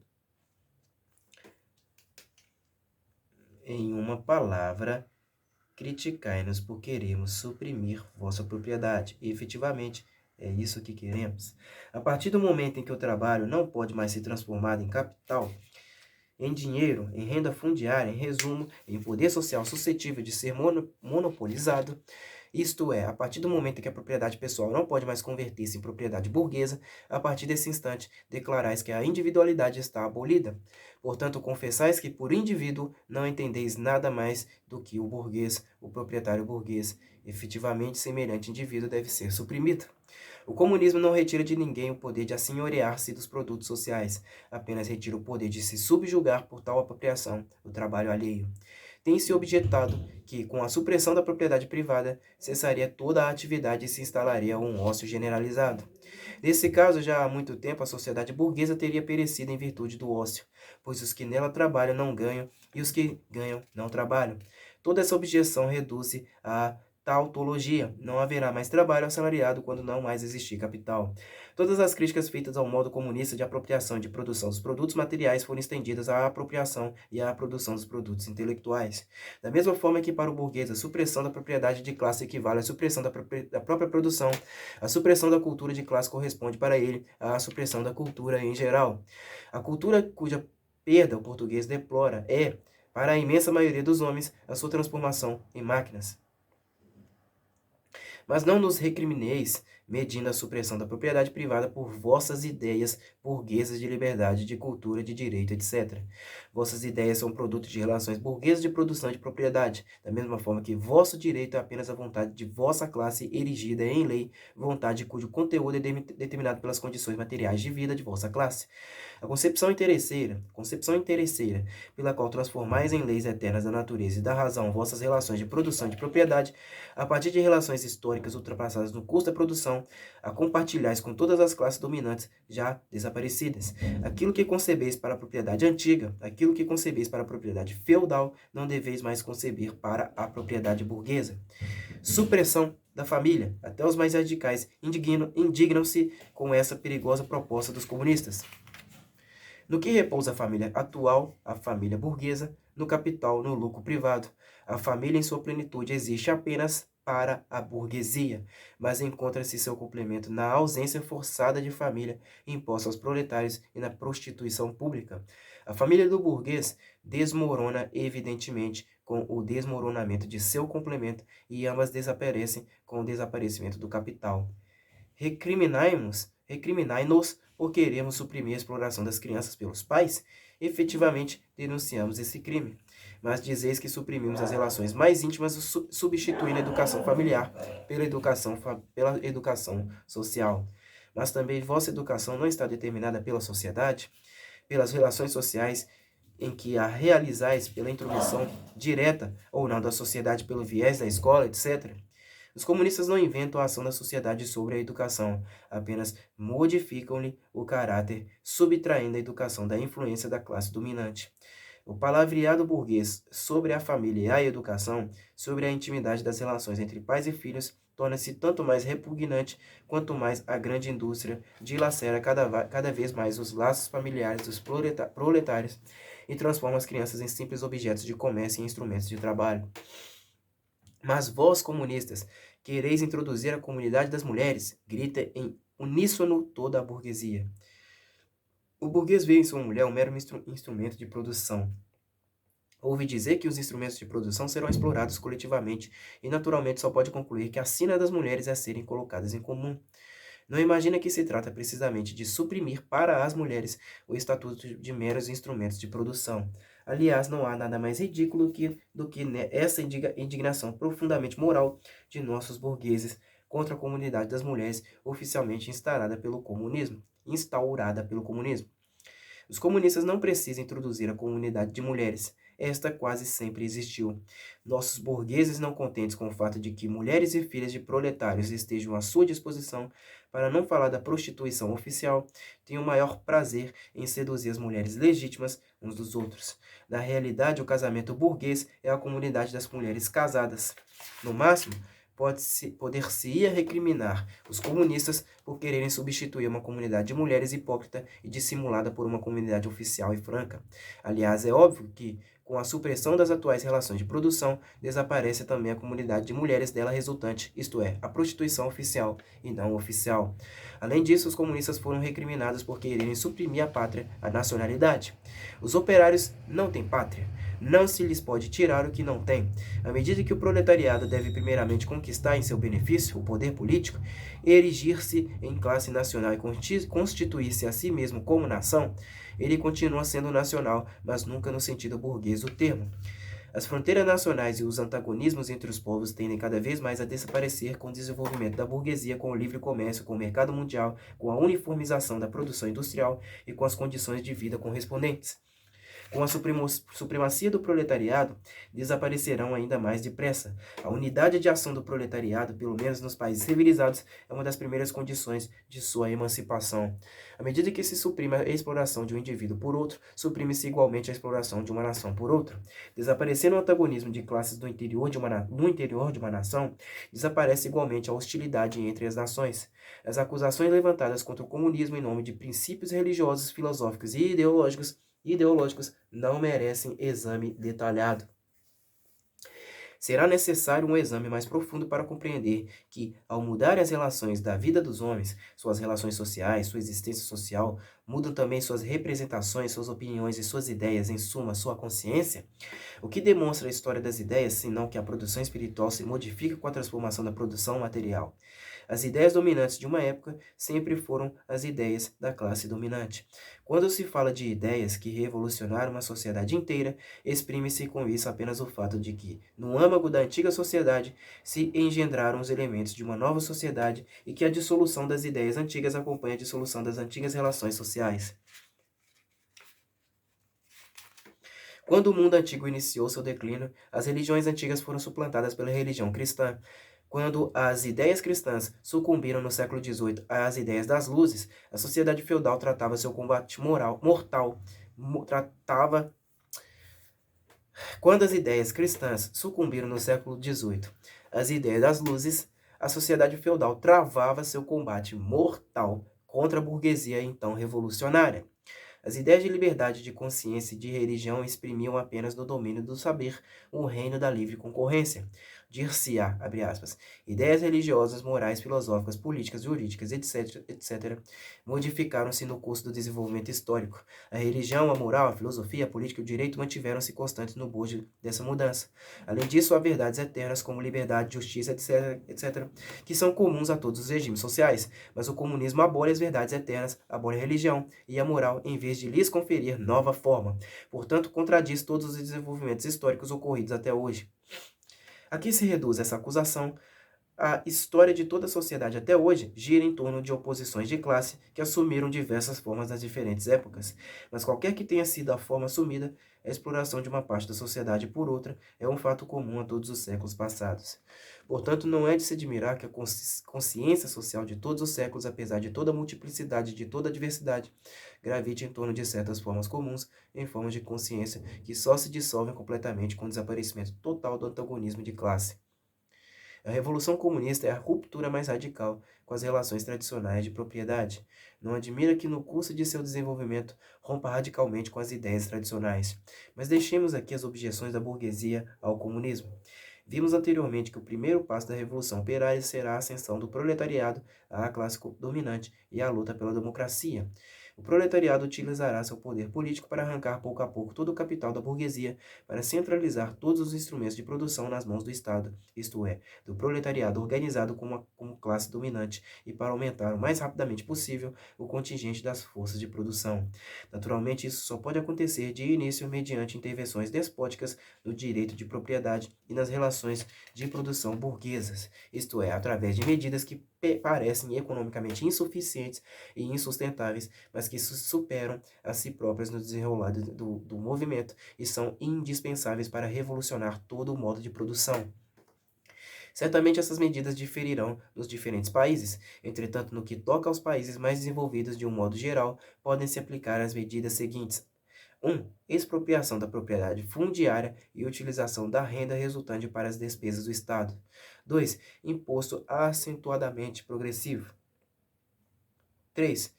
em uma palavra, criticai-nos por queremos suprimir vossa propriedade. Efetivamente, é isso que queremos. A partir do momento em que o trabalho não pode mais ser transformado em capital, em dinheiro, em renda fundiária, em resumo, em poder social suscetível de ser monopolizado, isto é, a partir do momento em que a propriedade pessoal não pode mais converter-se em propriedade burguesa, a partir desse instante, declarais que a individualidade está abolida. Portanto, confessais que por indivíduo não entendeis nada mais do que o burguês, o proprietário burguês. Efetivamente, semelhante indivíduo deve ser suprimido. O comunismo não retira de ninguém o poder de assenhorear-se dos produtos sociais, apenas retira o poder de se subjugar por tal apropriação, o trabalho alheio. Tem-se objetado que, com a supressão da propriedade privada, cessaria toda a atividade e se instalaria um ócio generalizado. Nesse caso, já há muito tempo, a sociedade burguesa teria perecido em virtude do ócio, pois os que nela trabalham não ganham e os que ganham não trabalham. Toda essa objeção reduz-se a tautologia. Não haverá mais trabalho assalariado quando não mais existir capital. Todas as críticas feitas ao modo comunista de apropriação e de produção dos produtos materiais foram estendidas à apropriação e à produção dos produtos intelectuais. Da mesma forma que para o burguês a supressão da propriedade de classe equivale à supressão da própria produção, a supressão da cultura de classe corresponde para ele à supressão da cultura em geral. A cultura cuja perda o português deplora é, para a imensa maioria dos homens, a sua transformação em máquinas. Mas não nos recrimineis, medindo a supressão da propriedade privada por vossas ideias burguesas de liberdade, de cultura, de direito, etc. Vossas ideias são produto de relações burguesas de produção e de propriedade, da mesma forma que vosso direito é apenas a vontade de vossa classe erigida em lei, vontade cujo conteúdo é determinado pelas condições materiais de vida de vossa classe. A concepção interesseira, pela qual transformais em leis eternas da natureza e da razão vossas relações de produção e de propriedade, a partir de relações históricas ultrapassadas no custo da produção, a compartilhais com todas as classes dominantes já desaparecidas. Aquilo que concebeis para a propriedade antiga, aquilo que concebeis para a propriedade feudal, não deveis mais conceber para a propriedade burguesa. Supressão da família. Até os mais radicais indignam-se com essa perigosa proposta dos comunistas. No que repousa a família atual, a família burguesa, no capital, no lucro privado. A família em sua plenitude existe apenas para a burguesia, mas encontra-se seu complemento na ausência forçada de família imposta aos proletários e na prostituição pública. A família do burguês desmorona evidentemente com o desmoronamento de seu complemento e ambas desaparecem com o desaparecimento do capital. Recriminai-nos por querermos suprimir a exploração das crianças pelos pais? Efetivamente, denunciamos esse crime. Mas dizeis que suprimimos as relações mais íntimas, substituindo a educação familiar pela educação social. Mas também vossa educação não está determinada pela sociedade, pelas relações sociais em que a realizais pela intromissão direta ou não da sociedade pelo viés da escola, etc. Os comunistas não inventam a ação da sociedade sobre a educação, apenas modificam-lhe o caráter, subtraindo a educação da influência da classe dominante. O palavreado burguês sobre a família e a educação, sobre a intimidade das relações entre pais e filhos, torna-se tanto mais repugnante quanto mais a grande indústria dilacera cada vez mais os laços familiares dos proletários e transforma as crianças em simples objetos de comércio e instrumentos de trabalho. Mas vós, comunistas, quereis introduzir a comunidade das mulheres, grita em uníssono toda a burguesia. O burguês vê em sua mulher um mero instrumento de produção. Ouve dizer que os instrumentos de produção serão explorados coletivamente e naturalmente só pode concluir que a sina das mulheres é serem colocadas em comum. Não imagina que se trata precisamente de suprimir para as mulheres o estatuto de meros instrumentos de produção. Aliás, não há nada mais ridículo do que essa indignação profundamente moral de nossos burgueses contra a comunidade das mulheres oficialmente instaurada pelo comunismo. Os comunistas não precisam introduzir a comunidade de mulheres. Esta quase sempre existiu. Nossos burgueses, não contentes com o fato de que mulheres e filhas de proletários estejam à sua disposição, para não falar da prostituição oficial, têm o maior prazer em seduzir as mulheres legítimas uns dos outros. Na realidade, o casamento burguês é a comunidade das mulheres casadas. No máximo, poder-se-ia recriminar os comunistas por quererem substituir uma comunidade de mulheres hipócrita e dissimulada por uma comunidade oficial e franca. Aliás, é óbvio que, com a supressão das atuais relações de produção, desaparece também a comunidade de mulheres dela resultante, isto é, a prostituição oficial e não oficial. Além disso, os comunistas foram recriminados por quererem suprimir a pátria, a nacionalidade. Os operários não têm pátria. Não se lhes pode tirar o que não tem. À medida que o proletariado deve primeiramente conquistar em seu benefício o poder político, erigir-se em classe nacional e constituir-se a si mesmo como nação, ele continua sendo nacional, mas nunca no sentido burguês do termo. As fronteiras nacionais e os antagonismos entre os povos tendem cada vez mais a desaparecer com o desenvolvimento da burguesia, com o livre comércio, com o mercado mundial, com a uniformização da produção industrial e com as condições de vida correspondentes. Com a supremacia do proletariado, desaparecerão ainda mais depressa. A unidade de ação do proletariado, pelo menos nos países civilizados, é uma das primeiras condições de sua emancipação. À medida que se suprime a exploração de um indivíduo por outro, suprime-se igualmente a exploração de uma nação por outra. Desaparecendo o antagonismo de classes no interior de uma nação, desaparece igualmente a hostilidade entre as nações. As acusações levantadas contra o comunismo em nome de princípios religiosos, filosóficos e ideológicos não merecem exame detalhado. Será necessário um exame mais profundo para compreender que, ao mudar as relações da vida dos homens, suas relações sociais, sua existência social, mudam também suas representações, suas opiniões e suas ideias, em suma, sua consciência? O que demonstra a história das ideias, senão que a produção espiritual se modifica com a transformação da produção material? As ideias dominantes de uma época sempre foram as ideias da classe dominante. Quando se fala de ideias que revolucionaram uma sociedade inteira, exprime-se com isso apenas o fato de que, no âmago da antiga sociedade, se engendraram os elementos de uma nova sociedade e que a dissolução das ideias antigas acompanha a dissolução das antigas relações sociais. Quando o mundo antigo iniciou seu declínio, as religiões antigas foram suplantadas pela religião cristã. Quando as ideias cristãs sucumbiram no século XVIII às ideias das luzes, a sociedade feudal tratava seu combate mortal. Quando as ideias cristãs sucumbiram no século XVIII às ideias das luzes, a sociedade feudal travava seu combate mortal contra a burguesia então revolucionária. As ideias de liberdade, de consciência e de religião exprimiam apenas no domínio do saber o reino da livre concorrência. dir-se-á, abre aspas, ideias religiosas, morais, filosóficas, políticas, jurídicas, etc., modificaram-se no curso do desenvolvimento histórico. A religião, a moral, a filosofia, a política e o direito mantiveram-se constantes no bojo dessa mudança. Além disso, há verdades eternas como liberdade, justiça, etc., que são comuns a todos os regimes sociais, mas o comunismo abole as verdades eternas, abole a religião e a moral em vez de lhes conferir nova forma. Portanto, contradiz todos os desenvolvimentos históricos ocorridos até hoje. Aqui se reduz essa acusação. A história de toda a sociedade até hoje gira em torno de oposições de classe que assumiram diversas formas nas diferentes épocas, mas qualquer que tenha sido a forma assumida, a exploração de uma parte da sociedade por outra é um fato comum a todos os séculos passados. Portanto, não é de se admirar que a consciência social de todos os séculos, apesar de toda a multiplicidade e de toda a diversidade, gravite em torno de certas formas comuns, em formas de consciência que só se dissolvem completamente com o desaparecimento total do antagonismo de classe. A Revolução Comunista é a ruptura mais radical com as relações tradicionais de propriedade. Não admira que no curso de seu desenvolvimento rompa radicalmente com as ideias tradicionais. Mas deixemos aqui as objeções da burguesia ao comunismo. Vimos anteriormente que o primeiro passo da Revolução Operária será a ascensão do proletariado à classe dominante e a luta pela democracia. O proletariado utilizará seu poder político para arrancar pouco a pouco todo o capital da burguesia, para centralizar todos os instrumentos de produção nas mãos do Estado, isto é, do proletariado organizado como classe dominante, e para aumentar o mais rapidamente possível o contingente das forças de produção. Naturalmente, isso só pode acontecer de início mediante intervenções despóticas no direito de propriedade e nas relações de produção burguesas, isto é, através de medidas que parecem economicamente insuficientes e insustentáveis, mas que superam a si próprias no desenrolar do movimento e são indispensáveis para revolucionar todo o modo de produção. Certamente essas medidas diferirão nos diferentes países. Entretanto, no que toca aos países mais desenvolvidos de um modo geral, podem se aplicar as medidas seguintes. 1. Expropriação da propriedade fundiária e utilização da renda resultante para as despesas do Estado. 2. Imposto acentuadamente progressivo. 3.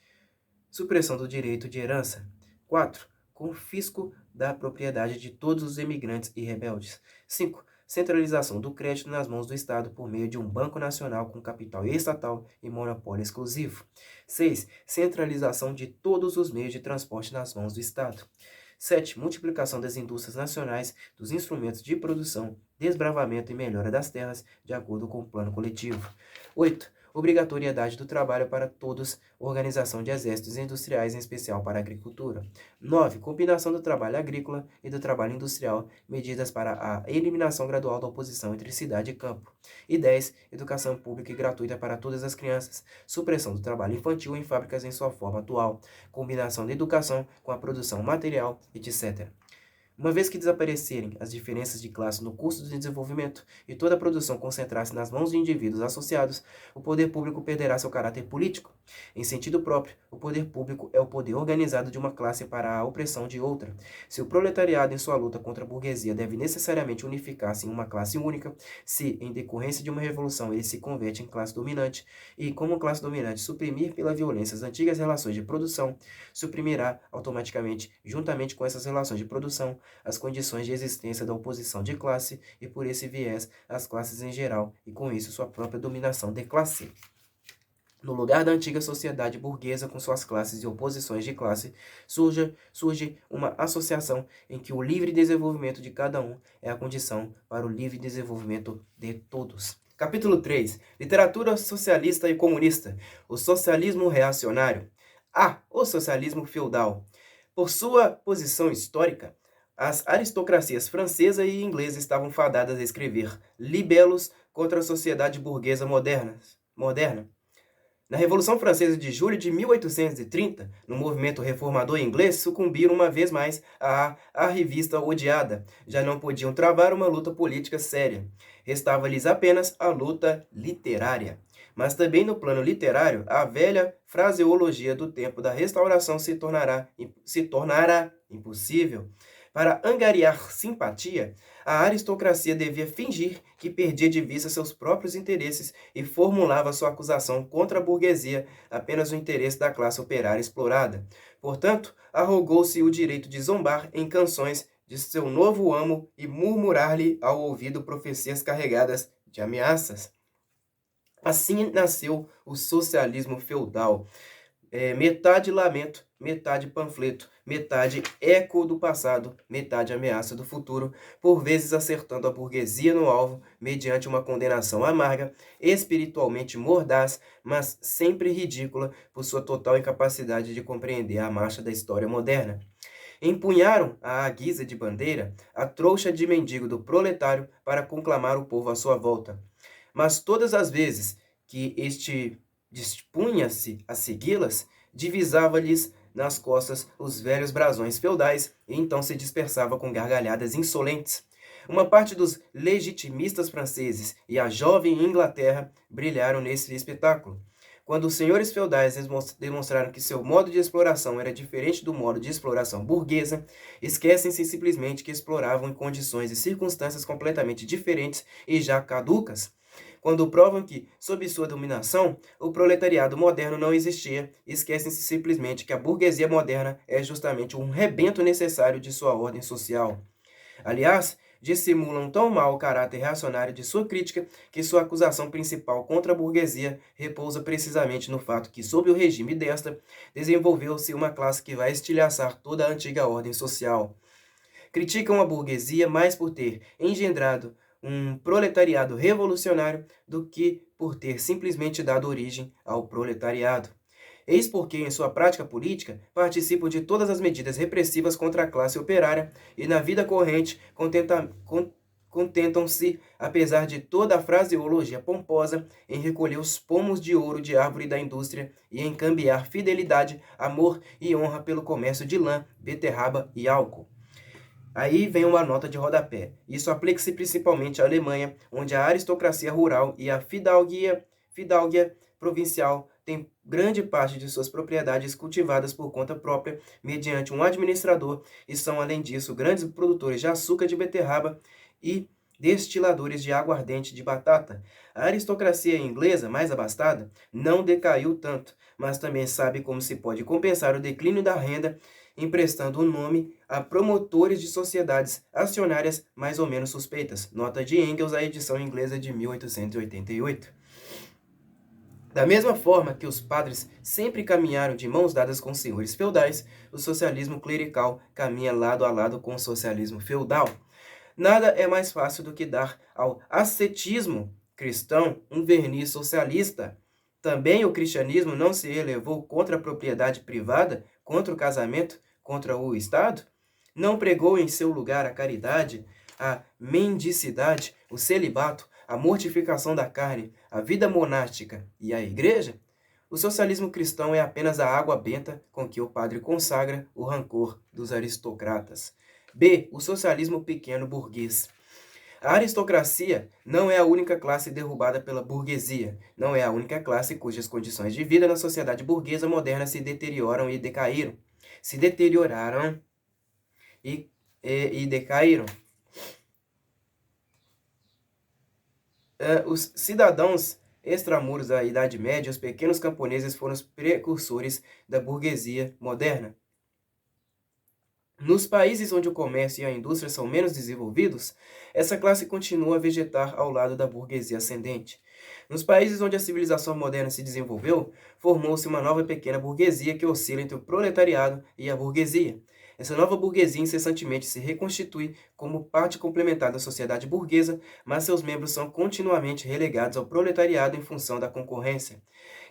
Supressão do direito de herança. 4. Confisco da propriedade de todos os emigrantes e rebeldes. 5. Centralização do crédito nas mãos do Estado por meio de um banco nacional com capital estatal e monopólio exclusivo. 6. Centralização de todos os meios de transporte nas mãos do Estado. 7. Multiplicação das indústrias nacionais, dos instrumentos de produção, desbravamento e melhora das terras, de acordo com o plano coletivo. 8. Obrigatoriedade do trabalho para todos, organização de exércitos industriais, em especial para a agricultura. 9. Combinação do trabalho agrícola e do trabalho industrial, medidas para a eliminação gradual da oposição entre cidade e campo. E 10. Educação pública e gratuita para todas as crianças, supressão do trabalho infantil em fábricas em sua forma atual, combinação da educação com a produção material, etc. Uma vez que desaparecerem as diferenças de classe no curso do desenvolvimento e toda a produção concentrar-se nas mãos de indivíduos associados, o poder público perderá seu caráter político. Em sentido próprio, o poder público é o poder organizado de uma classe para a opressão de outra. Se o proletariado em sua luta contra a burguesia deve necessariamente unificar-se em uma classe única, se, em decorrência de uma revolução, ele se converte em classe dominante, e, como classe dominante, suprimir pela violência as antigas relações de produção, suprimirá automaticamente, juntamente com essas relações de produção, as condições de existência da oposição de classe e, por esse viés, as classes em geral, e com isso sua própria dominação de classe. No lugar da antiga sociedade burguesa com suas classes e oposições de classe, surge uma associação em que o livre desenvolvimento de cada um é a condição para o livre desenvolvimento de todos. Capítulo 3. Literatura socialista e comunista. O socialismo reacionário. A. O socialismo feudal. Por sua posição histórica, as aristocracias francesa e inglesa estavam fadadas a escrever libelos contra a sociedade burguesa moderna. Na Revolução Francesa de julho de 1830, no movimento reformador inglês, sucumbiram uma vez mais à revista odiada. Já não podiam travar uma luta política séria. Restava-lhes apenas a luta literária. Mas também no plano literário, a velha fraseologia do tempo da restauração se tornará impossível. Para angariar simpatia, a aristocracia devia fingir que perdia de vista seus próprios interesses e formulava sua acusação contra a burguesia apenas o interesse da classe operária explorada. Portanto, arrogou-se o direito de zombar em canções de seu novo amo e murmurar-lhe ao ouvido profecias carregadas de ameaças. Assim nasceu o socialismo feudal. Metade lamento, metade panfleto, metade eco do passado, metade ameaça do futuro, por vezes acertando a burguesia no alvo, mediante uma condenação amarga, espiritualmente mordaz, mas sempre ridícula por sua total incapacidade de compreender a marcha da história moderna. Empunharam, à guisa de bandeira, a trouxa de mendigo do proletário para conclamar o povo à sua volta. Mas todas as vezes que este dispunha-se a segui-las, divisava-lhes nas costas os velhos brasões feudais e então se dispersava com gargalhadas insolentes. Uma parte dos legitimistas franceses e a jovem Inglaterra brilharam nesse espetáculo. Quando os senhores feudais demonstraram que seu modo de exploração era diferente do modo de exploração burguesa, esquecem-se simplesmente que exploravam em condições e circunstâncias completamente diferentes e já caducas. Quando provam que, sob sua dominação, o proletariado moderno não existia, esquecem-se simplesmente que a burguesia moderna é justamente um rebento necessário de sua ordem social. Aliás, dissimulam tão mal o caráter reacionário de sua crítica que sua acusação principal contra a burguesia repousa precisamente no fato que, sob o regime desta, desenvolveu-se uma classe que vai estilhaçar toda a antiga ordem social. Criticam a burguesia mais por ter engendrado um proletariado revolucionário do que por ter simplesmente dado origem ao proletariado. Eis porque, em sua prática política, participam de todas as medidas repressivas contra a classe operária e, na vida corrente, contentam-se, apesar de toda a fraseologia pomposa, em recolher os pomos de ouro de árvore da indústria e em cambiar fidelidade, amor e honra pelo comércio de lã, beterraba e álcool. Aí vem uma nota de rodapé. Isso aplica-se principalmente à Alemanha, onde a aristocracia rural e a fidalguia provincial têm grande parte de suas propriedades cultivadas por conta própria, mediante um administrador, e são, além disso, grandes produtores de açúcar de beterraba e destiladores de aguardente de batata. A aristocracia inglesa, mais abastada, não decaiu tanto, mas também sabe como se pode compensar o declínio da renda, emprestando o nome a promotores de sociedades acionárias mais ou menos suspeitas. Nota de Engels, a edição inglesa de 1888. Da mesma forma que os padres sempre caminharam de mãos dadas com os senhores feudais, o socialismo clerical caminha lado a lado com o socialismo feudal. Nada é mais fácil do que dar ao ascetismo cristão um verniz socialista. Também o cristianismo não se elevou contra a propriedade privada, contra o casamento, contra o Estado? Não pregou em seu lugar a caridade, a mendicidade, o celibato, a mortificação da carne, a vida monástica e a igreja? O socialismo cristão é apenas a água benta com que o padre consagra o rancor dos aristocratas. B. O socialismo pequeno burguês. A aristocracia não é a única classe derrubada pela burguesia, não é a única classe cujas condições de vida na sociedade burguesa moderna se deterioram e decaíram. Se deterioraram e decaíram. Os cidadãos extramuros da Idade Média, os pequenos camponeses, foram os precursores da burguesia moderna. Nos países onde o comércio e a indústria são menos desenvolvidos, essa classe continua a vegetar ao lado da burguesia ascendente. Nos países onde a civilização moderna se desenvolveu, formou-se uma nova pequena burguesia que oscila entre o proletariado e a burguesia. Essa nova burguesia incessantemente se reconstitui como parte complementar da sociedade burguesa, mas seus membros são continuamente relegados ao proletariado em função da concorrência.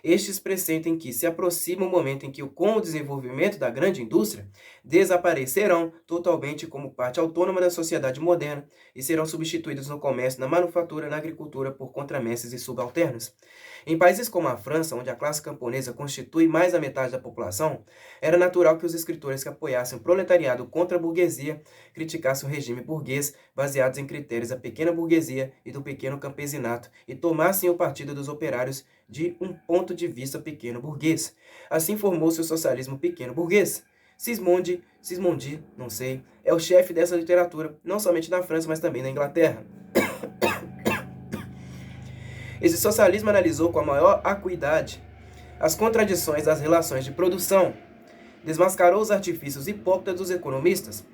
Estes pressentem que se aproxima o momento em que, com o desenvolvimento da grande indústria, desaparecerão totalmente como parte autônoma da sociedade moderna e serão substituídos no comércio, na manufatura, na agricultura por contramestres e subalternos. Em países como a França, onde a classe camponesa constitui mais da metade da população, era natural que os escritores que apoiassem o proletariado contra a burguesia criticassem o regime burguês baseados em critérios da pequena burguesia e do pequeno campesinato e tomassem o partido dos operários de um ponto de vista pequeno burguês. Assim formou-se o socialismo pequeno burguês. Sismondi, não sei, é o chefe dessa literatura, não somente na França, mas também na Inglaterra. Esse socialismo analisou com a maior acuidade as contradições das relações de produção, desmascarou os artifícios hipócritas dos economistas,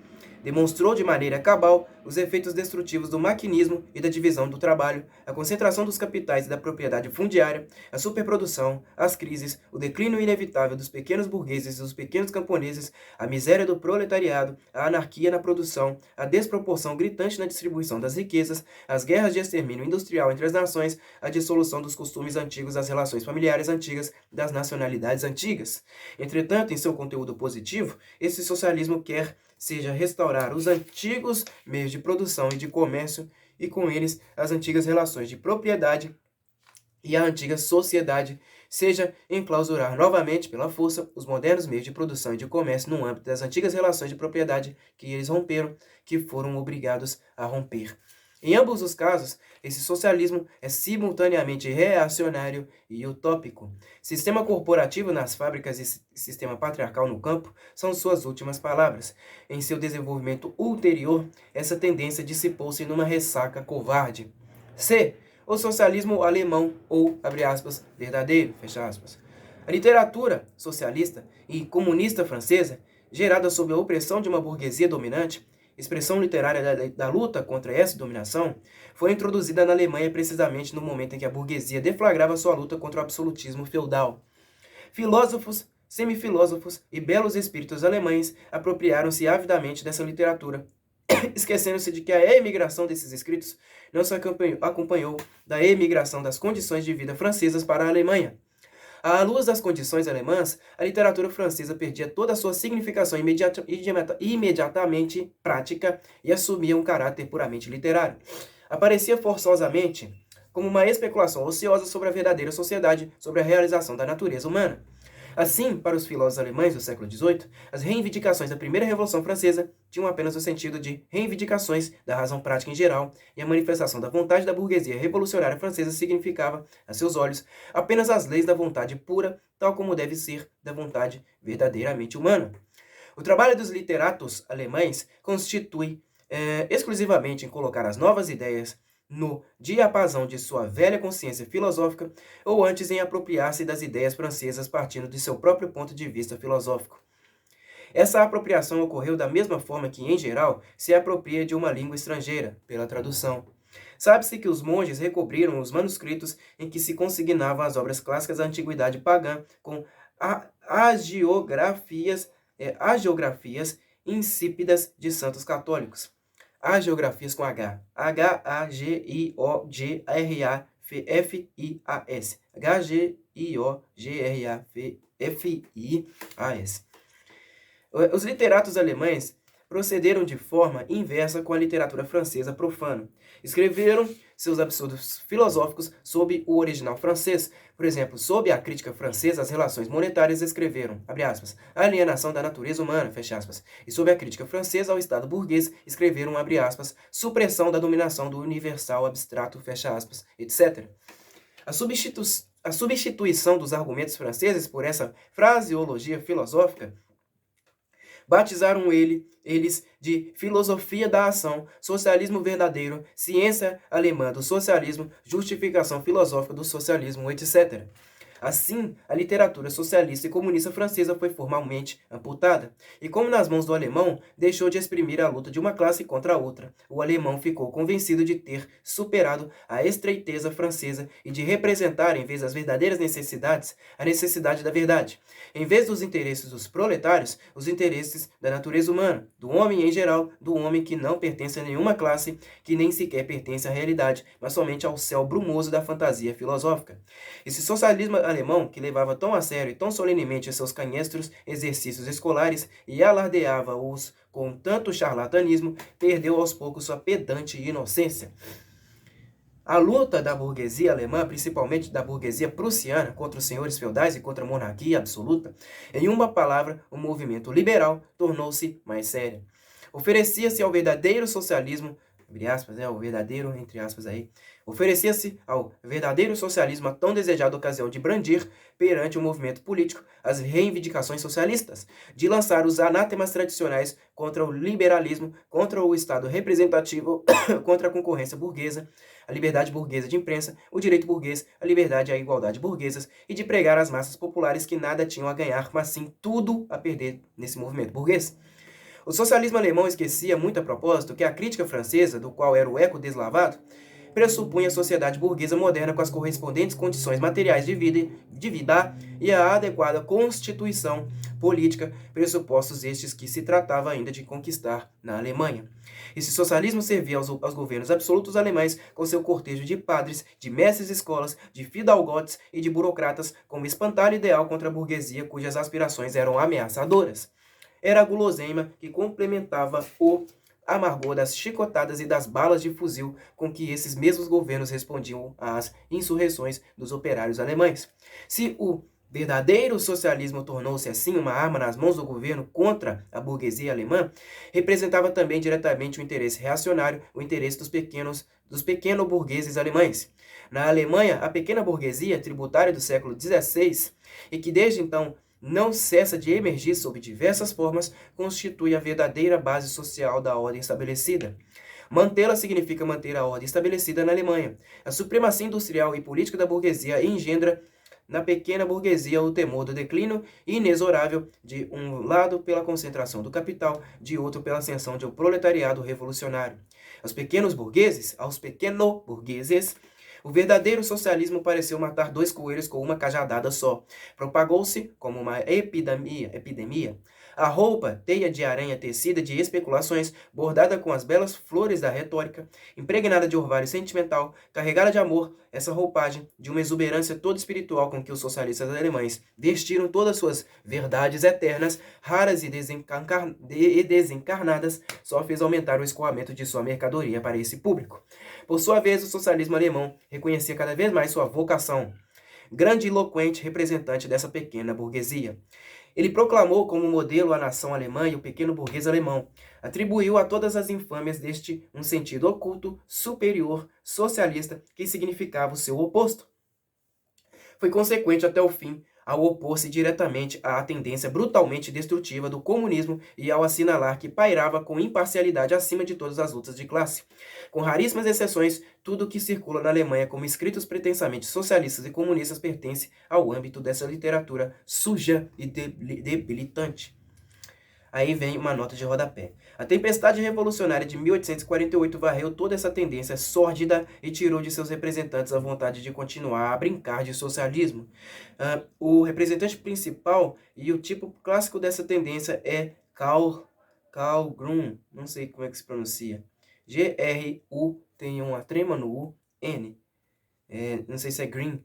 demonstrou de maneira cabal os efeitos destrutivos do maquinismo e da divisão do trabalho, a concentração dos capitais e da propriedade fundiária, a superprodução, as crises, o declínio inevitável dos pequenos burgueses e dos pequenos camponeses, a miséria do proletariado, a anarquia na produção, a desproporção gritante na distribuição das riquezas, as guerras de extermínio industrial entre as nações, a dissolução dos costumes antigos, das relações familiares antigas, das nacionalidades antigas. Entretanto, em seu conteúdo positivo, esse socialismo quer seja restaurar os antigos meios de produção e de comércio e com eles as antigas relações de propriedade e a antiga sociedade, seja enclausurar novamente pela força os modernos meios de produção e de comércio no âmbito das antigas relações de propriedade que eles romperam, que foram obrigados a romper. Em ambos os casos, esse socialismo é simultaneamente reacionário e utópico. Sistema corporativo nas fábricas e sistema patriarcal no campo são suas últimas palavras. Em seu desenvolvimento ulterior, essa tendência dissipou-se numa ressaca covarde. C. O socialismo alemão ou, abre aspas, verdadeiro, fecha aspas. A literatura socialista e comunista francesa, gerada sob a opressão de uma burguesia dominante, expressão literária da luta contra essa dominação, foi introduzida na Alemanha precisamente no momento em que a burguesia deflagrava sua luta contra o absolutismo feudal. Filósofos, semifilósofos e belos espíritos alemães apropriaram-se avidamente dessa literatura, esquecendo-se de que a emigração desses escritos não se acompanhou da emigração das condições de vida francesas para a Alemanha. À luz das condições alemãs, a literatura francesa perdia toda a sua significação imediatamente prática e assumia um caráter puramente literário. Aparecia forçosamente como uma especulação ociosa sobre a verdadeira sociedade, sobre a realização da natureza humana. Assim, para os filósofos alemães do século XVIII, as reivindicações da primeira Revolução Francesa tinham apenas o sentido de reivindicações da razão prática em geral, e a manifestação da vontade da burguesia revolucionária francesa significava, a seus olhos, apenas as leis da vontade pura, tal como deve ser da vontade verdadeiramente humana. O trabalho dos literatos alemães constitui exclusivamente em colocar as novas ideias no diapasão de sua velha consciência filosófica, ou antes em apropriar-se das ideias francesas partindo de seu próprio ponto de vista filosófico. Essa apropriação ocorreu da mesma forma que, em geral, se apropria de uma língua estrangeira, pela tradução. Sabe-se que os monges recobriram os manuscritos em que se consignavam as obras clássicas da antiguidade pagã com hagiografias insípidas de santos católicos. Hagiografias com H. H-A-G-I-O-G-R-A-F-I-A-S. H-G-I-O-G-R-A-F-I-A-S. Os literatos alemães procederam de forma inversa com a literatura francesa profana. Escreveram seus absurdos filosóficos sob o original francês. Por exemplo, sob a crítica francesa às relações monetárias, escreveram, abre aspas, a alienação da natureza humana, fecha aspas. E sob a crítica francesa ao Estado burguês, escreveram, abre aspas, supressão da dominação do universal abstrato, fecha aspas, etc. A substituição dos argumentos franceses por essa fraseologia filosófica batizaram eles de filosofia da ação, socialismo verdadeiro, ciência alemã do socialismo, justificação filosófica do socialismo, etc. Assim, a literatura socialista e comunista francesa foi formalmente amputada, e como nas mãos do alemão, deixou de exprimir a luta de uma classe contra a outra. O alemão ficou convencido de ter superado a estreiteza francesa e de representar, em vez das verdadeiras necessidades, a necessidade da verdade. Em vez dos interesses dos proletários, os interesses da natureza humana, do homem em geral, do homem que não pertence a nenhuma classe, que nem sequer pertence à realidade, mas somente ao céu brumoso da fantasia filosófica. Esse socialismo alemão, que levava tão a sério e tão solenemente seus canhestros exercícios escolares e alardeava-os com tanto charlatanismo, perdeu aos poucos sua pedante inocência. A luta da burguesia alemã, principalmente da burguesia prussiana, contra os senhores feudais e contra a monarquia absoluta, em uma palavra, o movimento liberal tornou-se mais sério. Oferecia-se ao verdadeiro socialismo, abre aspas, o verdadeiro, entre aspas aí, oferecia-se ao verdadeiro socialismo a tão desejada ocasião de brandir, perante o movimento político, as reivindicações socialistas, de lançar os anátemas tradicionais contra o liberalismo, contra o Estado representativo, contra a concorrência burguesa, a liberdade burguesa de imprensa, o direito burguês, a liberdade e a igualdade burguesas, e de pregar às massas populares que nada tinham a ganhar, mas sim tudo a perder nesse movimento burguês. O socialismo alemão esquecia muito a propósito que a crítica francesa, do qual era o eco deslavado, pressupunha a sociedade burguesa moderna com as correspondentes condições materiais de vida e a adequada constituição política, pressupostos estes que se tratava ainda de conquistar na Alemanha. Esse socialismo servia aos governos absolutos alemães com seu cortejo de padres, de mestres de escolas, de fidalgotes e de burocratas como espantalho ideal contra a burguesia cujas aspirações eram ameaçadoras. Era a guloseima que complementava o amargor das chicotadas e das balas de fuzil com que esses mesmos governos respondiam às insurreições dos operários alemães. Se o verdadeiro socialismo tornou-se assim uma arma nas mãos do governo contra a burguesia alemã, representava também diretamente o interesse reacionário, o interesse dos pequeno-burgueses alemães. Na Alemanha, a pequena burguesia tributária do século XVI, e que desde então não cessa de emergir sob diversas formas, constitui a verdadeira base social da ordem estabelecida. Mantê-la significa manter a ordem estabelecida na Alemanha. A supremacia industrial e política da burguesia engendra na pequena burguesia o temor do declínio inexorável, de um lado pela concentração do capital, de outro pela ascensão de um proletariado revolucionário. Aos pequeno-burgueses, o verdadeiro socialismo pareceu matar dois coelhos com uma cajadada só. Propagou-se como uma epidemia. A roupa, teia de aranha tecida de especulações, bordada com as belas flores da retórica, impregnada de orvalho sentimental, carregada de amor, essa roupagem de uma exuberância toda espiritual com que os socialistas alemães vestiram todas suas verdades eternas, raras e desencarnadas, só fez aumentar o escoamento de sua mercadoria para esse público. Por sua vez, o socialismo alemão reconhecia cada vez mais sua vocação, grande e eloquente representante dessa pequena burguesia. Ele proclamou como modelo a nação alemã e o pequeno burguês alemão. Atribuiu a todas as infâmias deste um sentido oculto, superior, socialista, que significava o seu oposto. Foi consequente até o fim ao opor-se diretamente à tendência brutalmente destrutiva do comunismo e ao assinalar que pairava com imparcialidade acima de todas as lutas de classe. Com raríssimas exceções, tudo o que circula na Alemanha como escritos pretensamente socialistas e comunistas pertence ao âmbito dessa literatura suja e debilitante. Aí vem uma nota de rodapé. A tempestade revolucionária de 1848 varreu toda essa tendência sórdida e tirou de seus representantes a vontade de continuar a brincar de socialismo. O representante principal e o tipo clássico dessa tendência é Karl Grun, não sei como é que se pronuncia. G-R-U, tem uma trema no U, N. Não sei se é Green.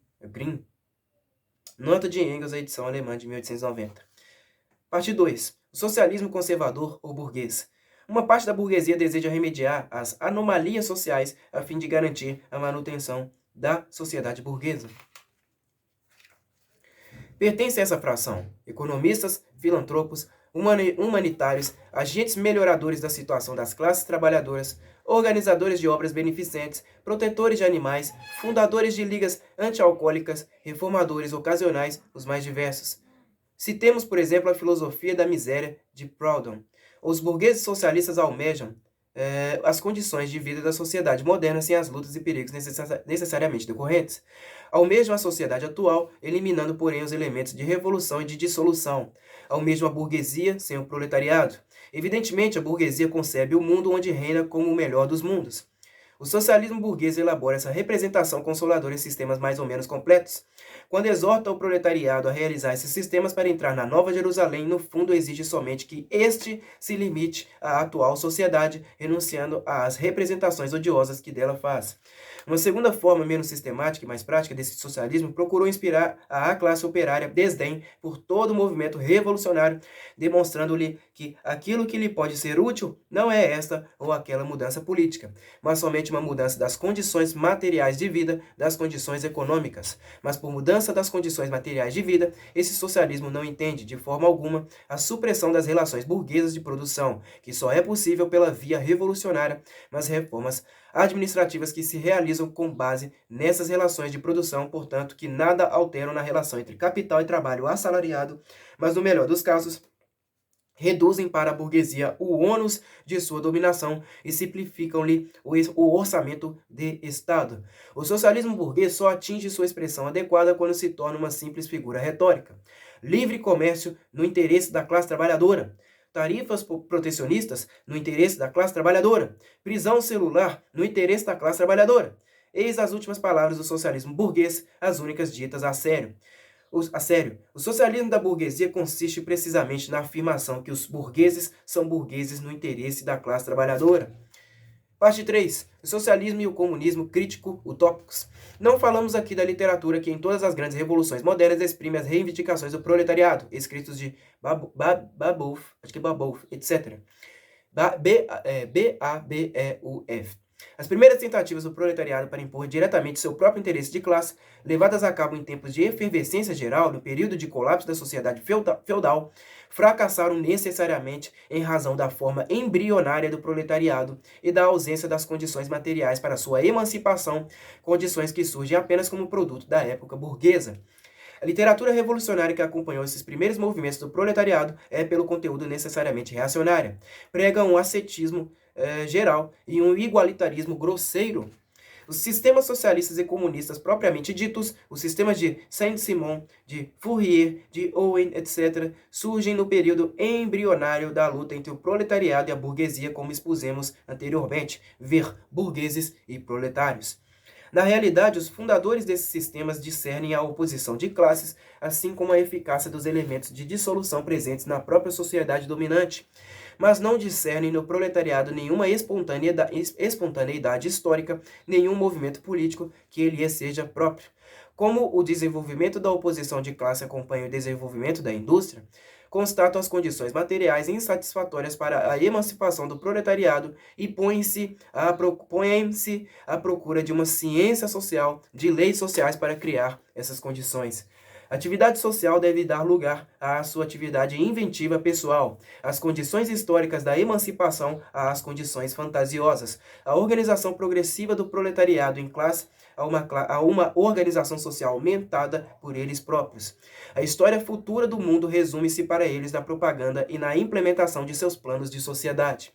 Nota de Engels, a edição alemã de 1890. Parte 2. O socialismo conservador ou burguês. Uma parte da burguesia deseja remediar as anomalias sociais a fim de garantir a manutenção da sociedade burguesa. Pertence a essa fração economistas, filantropos, humanitários, agentes melhoradores da situação das classes trabalhadoras, organizadores de obras beneficentes, protetores de animais, fundadores de ligas anti-alcoólicas, reformadores ocasionais, os mais diversos. Citemos, por exemplo, a filosofia da miséria de Proudhon. Os burgueses socialistas almejam as condições de vida da sociedade moderna sem as lutas e perigos necessariamente decorrentes. Almejam a sociedade atual, eliminando, porém, os elementos de revolução e de dissolução. Almejam a burguesia sem o proletariado. Evidentemente, a burguesia concebe o mundo onde reina como o melhor dos mundos. O socialismo burguês elabora essa representação consoladora em sistemas mais ou menos completos. Quando exorta o proletariado a realizar esses sistemas para entrar na Nova Jerusalém, no fundo exige somente que este se limite à atual sociedade, renunciando às representações odiosas que dela faz. Uma segunda forma menos sistemática e mais prática desse socialismo procurou inspirar a classe operária desdém por todo o movimento revolucionário, demonstrando-lhe que aquilo que lhe pode ser útil não é esta ou aquela mudança política, mas somente uma mudança das condições materiais de vida, das condições econômicas. Mas por mudança das condições materiais de vida, esse socialismo não entende, de forma alguma, a supressão das relações burguesas de produção, que só é possível pela via revolucionária, mas reformas administrativas que se realizam com base nessas relações de produção, portanto, que nada alteram na relação entre capital e trabalho assalariado, mas no melhor dos casos, reduzem para a burguesia o ônus de sua dominação e simplificam-lhe o orçamento de Estado. O socialismo burguês só atinge sua expressão adequada quando se torna uma simples figura retórica. Livre comércio no interesse da classe trabalhadora. tarifas protecionistas no interesse da classe trabalhadora, prisão celular no interesse da classe trabalhadora. Eis as últimas palavras do socialismo burguês, as únicas ditas a sério. O socialismo da burguesia consiste precisamente na afirmação que os burgueses são burgueses no interesse da classe trabalhadora. Parte 3. O socialismo e o comunismo crítico utópicos. Não falamos aqui da literatura que em todas as grandes revoluções modernas exprime as reivindicações do proletariado, escritos de Babeuf, etc. B-A-B-E-U-F. As primeiras tentativas do proletariado para impor diretamente seu próprio interesse de classe, levadas a cabo em tempos de efervescência geral, no período de colapso da sociedade feudal, fracassaram necessariamente em razão da forma embrionária do proletariado e da ausência das condições materiais para sua emancipação, condições que surgem apenas como produto da época burguesa. A literatura revolucionária que acompanhou esses primeiros movimentos do proletariado é, pelo conteúdo, necessariamente reacionária. Prega um ascetismo geral e um igualitarismo grosseiro. Os sistemas socialistas e comunistas propriamente ditos, os sistemas de Saint-Simon, de Fourier, de Owen, etc., surgem no período embrionário da luta entre o proletariado e a burguesia, como expusemos anteriormente, ver burgueses e proletários. Na realidade, os fundadores desses sistemas discernem a oposição de classes, assim como a eficácia dos elementos de dissolução presentes na própria sociedade dominante, mas não discernem no proletariado nenhuma espontaneidade histórica, nenhum movimento político que lhe seja próprio. Como o desenvolvimento da oposição de classe acompanha o desenvolvimento da indústria, constatam as condições materiais insatisfatórias para a emancipação do proletariado e põem-se à procura de uma ciência social, de leis sociais para criar essas condições. A atividade social deve dar lugar à sua atividade inventiva pessoal, às condições históricas da emancipação às condições fantasiosas, a organização progressiva do proletariado em classe a uma organização social aumentada por eles próprios. A história futura do mundo resume-se para eles na propaganda e na implementação de seus planos de sociedade.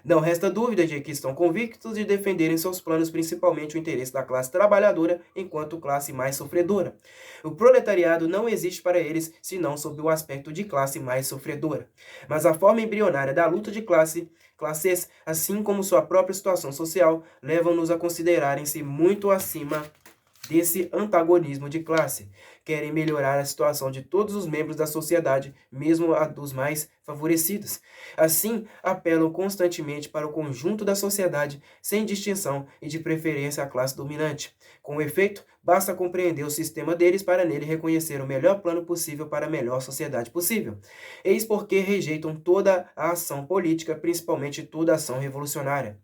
Não resta dúvida de que estão convictos de defenderem seus planos principalmente o interesse da classe trabalhadora enquanto classe mais sofredora. O proletariado não existe para eles senão sob o aspecto de classe mais sofredora. Mas a forma embrionária da luta de classes, assim como sua própria situação social, levam-nos a considerarem-se muito acima desse antagonismo de classe. Querem melhorar a situação de todos os membros da sociedade, mesmo a dos mais favorecidos. Assim, apelam constantemente para o conjunto da sociedade, sem distinção e de preferência à classe dominante. Com efeito, basta compreender o sistema deles para nele reconhecer o melhor plano possível para a melhor sociedade possível. Eis porque rejeitam toda a ação política, principalmente toda a ação revolucionária.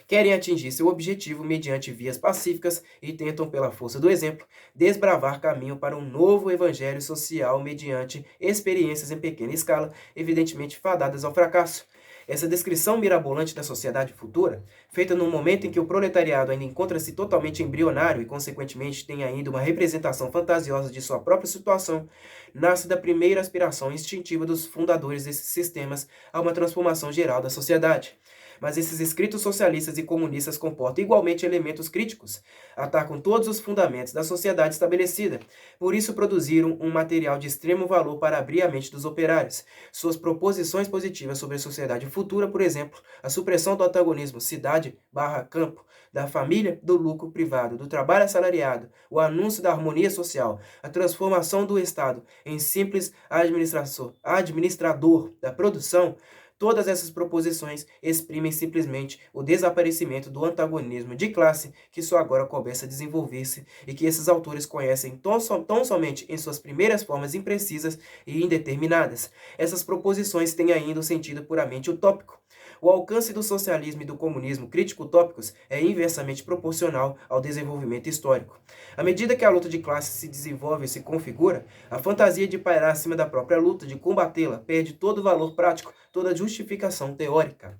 Querem atingir seu objetivo mediante vias pacíficas e tentam, pela força do exemplo, desbravar caminho para um novo evangelho social mediante experiências em pequena escala, evidentemente fadadas ao fracasso. Essa descrição mirabolante da sociedade futura, feita num momento em que o proletariado ainda encontra-se totalmente embrionário e, consequentemente, tem ainda uma representação fantasiosa de sua própria situação, nasce da primeira aspiração instintiva dos fundadores desses sistemas a uma transformação geral da sociedade. Mas esses escritos socialistas e comunistas comportam igualmente elementos críticos, atacam todos os fundamentos da sociedade estabelecida, por isso produziram um material de extremo valor para abrir a mente dos operários. Suas proposições positivas sobre a sociedade futura, por exemplo, a supressão do antagonismo cidade/campo, da família, do lucro privado, do trabalho assalariado, o anúncio da harmonia social, a transformação do Estado em simples administrador da produção. Todas essas proposições exprimem simplesmente o desaparecimento do antagonismo de classe que só agora começa a desenvolver-se e que esses autores conhecem tão somente em suas primeiras formas imprecisas e indeterminadas. Essas proposições têm ainda um sentido puramente utópico. O alcance do socialismo e do comunismo crítico-utópicos é inversamente proporcional ao desenvolvimento histórico. À medida que a luta de classes se desenvolve e se configura, a fantasia de pairar acima da própria luta, de combatê-la, perde todo o valor prático, toda justificação teórica.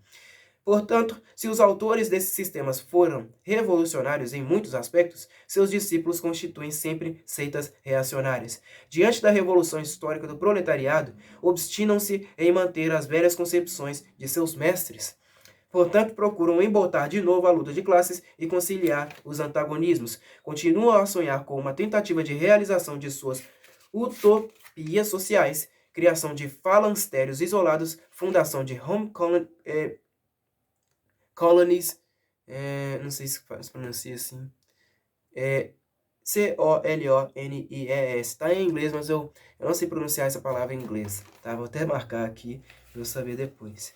Portanto, se os autores desses sistemas foram revolucionários em muitos aspectos, seus discípulos constituem sempre seitas reacionárias. Diante da revolução histórica do proletariado, obstinam-se em manter as velhas concepções de seus mestres. Portanto, procuram embotar de novo a luta de classes e conciliar os antagonismos. Continuam a sonhar com uma tentativa de realização de suas utopias sociais, criação de falancérios isolados, fundação de colonies, não sei se pronuncia assim, COLONIES, tá em inglês, mas eu não sei pronunciar essa palavra em inglês, tá? Vou até marcar aqui para eu saber depois.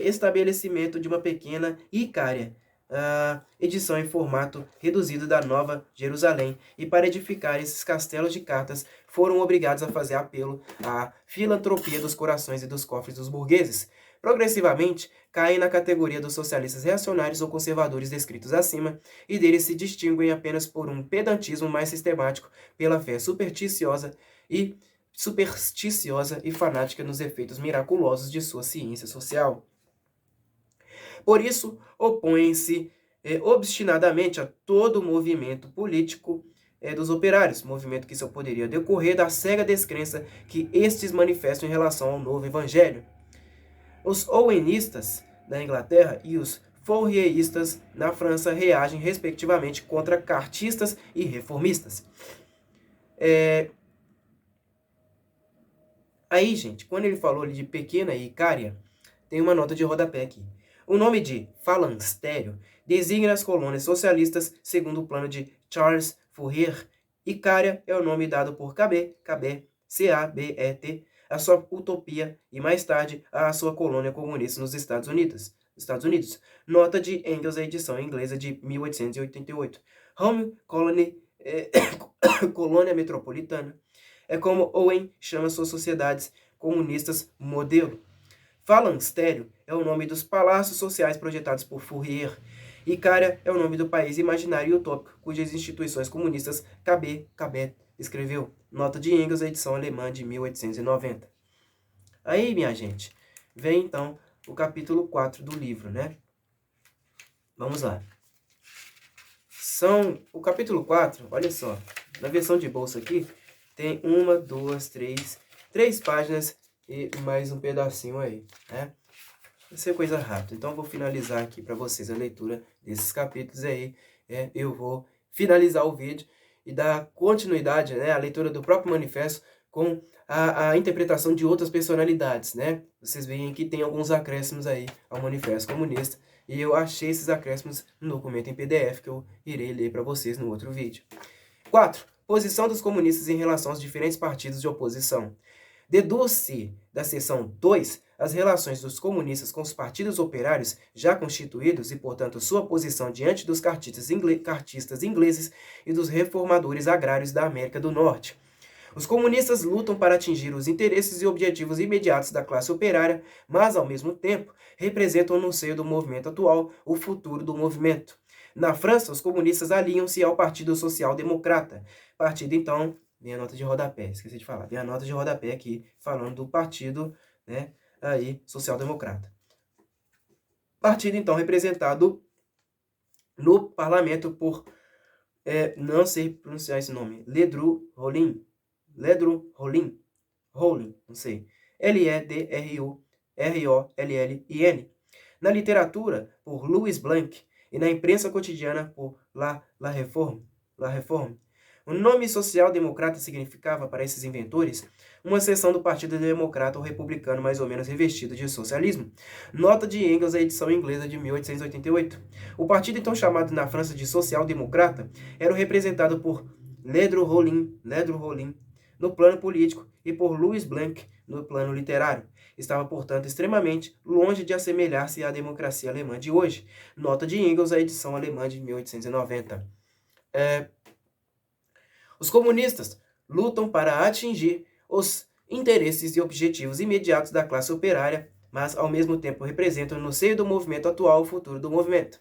Estabelecimento de uma pequena Icária, edição em formato reduzido da Nova Jerusalém, e para edificar esses castelos de cartas foram obrigados a fazer apelo à filantropia dos corações e dos cofres dos burgueses. Progressivamente, caem na categoria dos socialistas reacionários ou conservadores descritos acima, e deles se distinguem apenas por um pedantismo mais sistemático, pela fé supersticiosa e fanática nos efeitos miraculosos de sua ciência social. Por isso, opõem-se obstinadamente a todo o movimento político dos operários, movimento que só poderia decorrer da cega descrença que estes manifestam em relação ao novo evangelho. Os owenistas na Inglaterra e os fourieristas na França reagem respectivamente contra cartistas e reformistas. Aí, gente, quando ele falou de pequena Icária, tem uma nota de rodapé aqui. O nome de falanstério designa as colônias socialistas segundo o plano de Charles Fourier. Icária é o nome dado por Cabet, C-A-B-E-T, a sua utopia e mais tarde a sua colônia comunista nos Estados Unidos. Nota de Engels, a edição inglesa de 1888. Home Colony, colônia metropolitana. É como Owen chama suas sociedades comunistas modelo. Falanstério é o nome dos palácios sociais projetados por Fourier. Icária é o nome do país imaginário e utópico, cujas instituições comunistas Cabet escreveu. Nota de Engels, a edição alemã de 1890. Aí, minha gente, vem então o capítulo 4 do livro, né? Vamos lá. O capítulo 4, olha só, na versão de bolsa aqui, tem 1, 2, 3 páginas e mais um pedacinho aí, né? Vai ser coisa rápida. Então, eu vou finalizar aqui para vocês a leitura desses capítulos aí. Eu vou finalizar o vídeo e dar continuidade, né, à leitura do próprio manifesto com a interpretação de outras personalidades, né? Vocês veem que tem alguns acréscimos aí ao Manifesto Comunista, e eu achei esses acréscimos no documento em PDF que eu irei ler para vocês no outro vídeo. 4. Posição dos comunistas em relação aos diferentes partidos de oposição. Deduz-se da seção 2 as relações dos comunistas com os partidos operários já constituídos e, portanto, sua posição diante dos cartistas ingleses e dos reformadores agrários da América do Norte. Os comunistas lutam para atingir os interesses e objetivos imediatos da classe operária, mas, ao mesmo tempo, representam no seio do movimento atual o futuro do movimento. Na França, os comunistas aliam-se ao Partido Social Democrata. Partido, então, vem a nota de rodapé, esqueci de falar, vem a nota de rodapé aqui, falando do partido, né, aí, social-democrata. Partido, então, representado no parlamento por, não sei pronunciar esse nome, Ledru Rollin, não sei, Ledrurollin. Na literatura, por Louis Blanc, e na imprensa cotidiana, por La Réforme. O nome social-democrata significava, para esses inventores, uma seção do Partido Democrata ou Republicano mais ou menos revestido de socialismo. Nota de Engels, a edição inglesa de 1888. O partido, então chamado na França de social-democrata, era representado por Ledru-Rollin no plano político e por Louis Blanc no plano literário. Estava, portanto, extremamente longe de assemelhar-se à democracia alemã de hoje. Nota de Engels, a edição alemã de 1890. Os comunistas lutam para atingir os interesses e objetivos imediatos da classe operária, mas, ao mesmo tempo, representam no seio do movimento atual o futuro do movimento.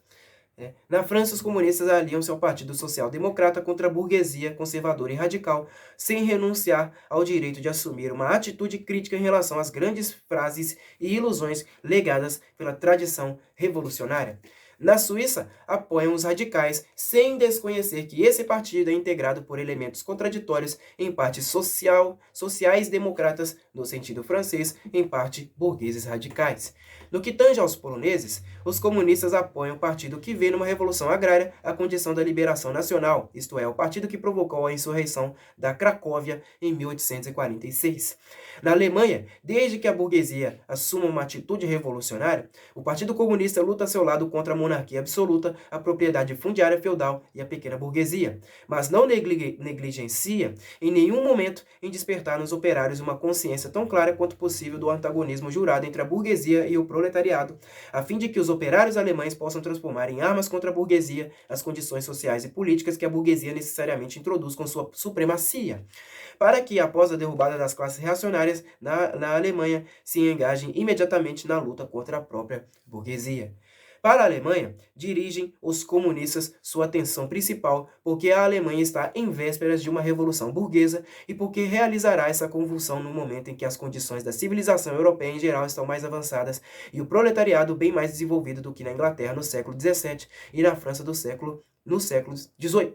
Na França, os comunistas aliam-se ao Partido Social Democrata contra a burguesia conservadora e radical, sem renunciar ao direito de assumir uma atitude crítica em relação às grandes frases e ilusões legadas pela tradição revolucionária. Na Suíça, apoiam os radicais, sem desconhecer que esse partido é integrado por elementos contraditórios, em parte sociais-democratas, no sentido francês, em parte burgueses radicais. No que tange aos poloneses, os comunistas apoiam o partido que vê numa revolução agrária a condição da liberação nacional, isto é, o partido que provocou a insurreição da Cracóvia em 1846. Na Alemanha, desde que a burguesia assuma uma atitude revolucionária, o Partido Comunista luta a seu lado contra a monarquia absoluta, a propriedade fundiária feudal e a pequena burguesia, mas não negligencia em nenhum momento em despertar nos operários uma consciência tão clara quanto possível do antagonismo jurado entre a burguesia e o proletariado, a fim de que os operários alemães possam transformar em armas contra a burguesia as condições sociais e políticas que a burguesia necessariamente introduz com sua supremacia, para que, após a derrubada das classes reacionárias na Alemanha, se engajem imediatamente na luta contra a própria burguesia. Para a Alemanha, dirigem os comunistas sua atenção principal porque a Alemanha está em vésperas de uma revolução burguesa e porque realizará essa convulsão no momento em que as condições da civilização europeia em geral estão mais avançadas e o proletariado bem mais desenvolvido do que na Inglaterra no século XVII e na França no século XVIII.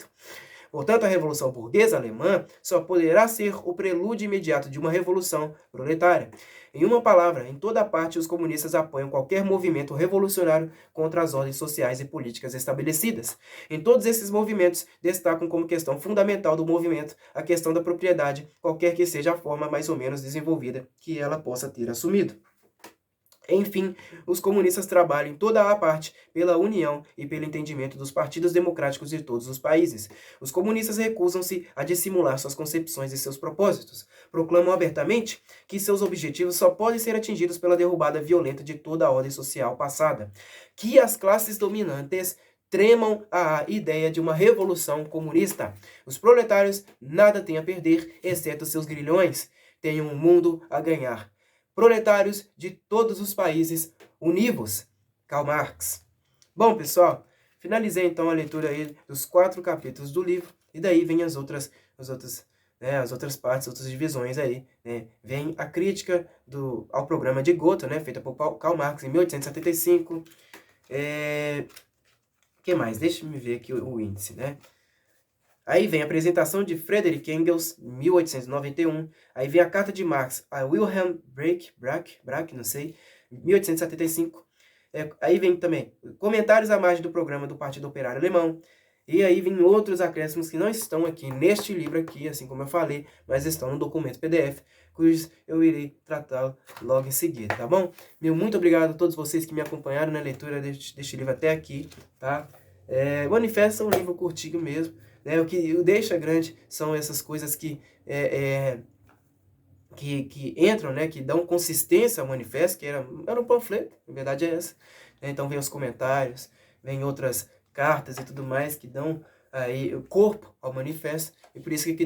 Portanto, a Revolução Burguesa Alemã só poderá ser o prelúdio imediato de uma revolução proletária. Em uma palavra, em toda parte os comunistas apoiam qualquer movimento revolucionário contra as ordens sociais e políticas estabelecidas. Em todos esses movimentos, destacam como questão fundamental do movimento a questão da propriedade, qualquer que seja a forma mais ou menos desenvolvida que ela possa ter assumido. Enfim, os comunistas trabalham em toda a parte pela união e pelo entendimento dos partidos democráticos de todos os países. Os comunistas recusam-se a dissimular suas concepções e seus propósitos. Proclamam abertamente que seus objetivos só podem ser atingidos pela derrubada violenta de toda a ordem social passada. Que as classes dominantes tremam à ideia de uma revolução comunista. Os proletários nada têm a perder, exceto seus grilhões. Têm um mundo a ganhar. Proletários de todos os países, univos. Karl Marx. Bom, pessoal, finalizei então a leitura aí dos 4 capítulos do livro, e daí vem as outras partes, outras divisões aí, né? Vem a crítica ao programa de Gotha, né, feita por Karl Marx em 1875. Que mais? Deixa eu ver aqui o índice, né? Aí vem a apresentação de Friedrich Engels, 1891. Aí vem a carta de Marx a Wilhelm Brach, não sei, 1875. Aí vem também comentários à margem do programa do Partido Operário Alemão. E aí vem outros acréscimos que não estão aqui neste livro aqui, assim como eu falei, mas estão no documento PDF, cujos eu irei tratá-lo logo em seguida, tá bom? Muito obrigado a todos vocês que me acompanharam na leitura deste livro até aqui, tá? Manifesto é um livro curtinho mesmo. O que o deixa grande são essas coisas que entram, né, que dão consistência ao manifesto, que era um panfleto, na verdade é essa. Então vem os comentários, vem outras cartas e tudo mais que dão aí o corpo ao manifesto, e por isso que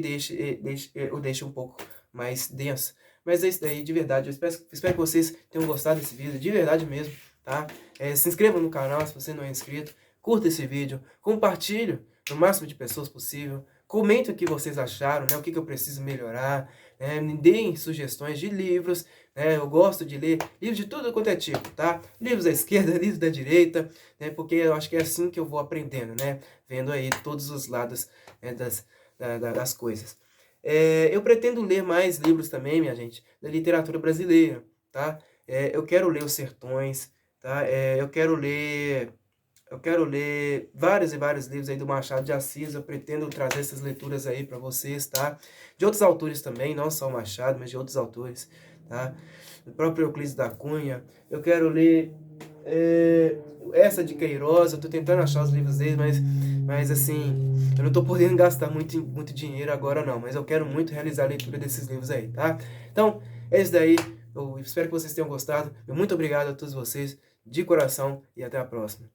eu deixo um pouco mais denso. Mas é isso daí, de verdade. Eu espero que vocês tenham gostado desse vídeo, de verdade mesmo, tá? Se inscrevam no canal se você não é inscrito, curta esse vídeo, compartilhe no máximo de pessoas possível, comentem o que vocês acharam, né, o que eu preciso melhorar, me deem sugestões de livros, né, eu gosto de ler livros de tudo quanto é tipo, tá? Livros da esquerda, livros da direita, né, porque eu acho que é assim que eu vou aprendendo, né, vendo aí todos os lados, né, das coisas. Eu pretendo ler mais livros também, minha gente, da literatura brasileira, tá? Eu quero ler Os Sertões, tá? Eu quero ler vários e vários livros aí do Machado de Assis. Eu pretendo trazer essas leituras aí para vocês, tá? De outros autores também, não só o Machado, mas de outros autores, tá? O próprio Euclides da Cunha. Eu quero ler essa de Queiroz. Eu tô tentando achar os livros dele, mas assim, eu não tô podendo gastar muito dinheiro agora não, mas eu quero muito realizar a leitura desses livros aí, tá? Então, é isso daí. Eu espero que vocês tenham gostado. Muito obrigado a todos vocês, de coração, e até a próxima.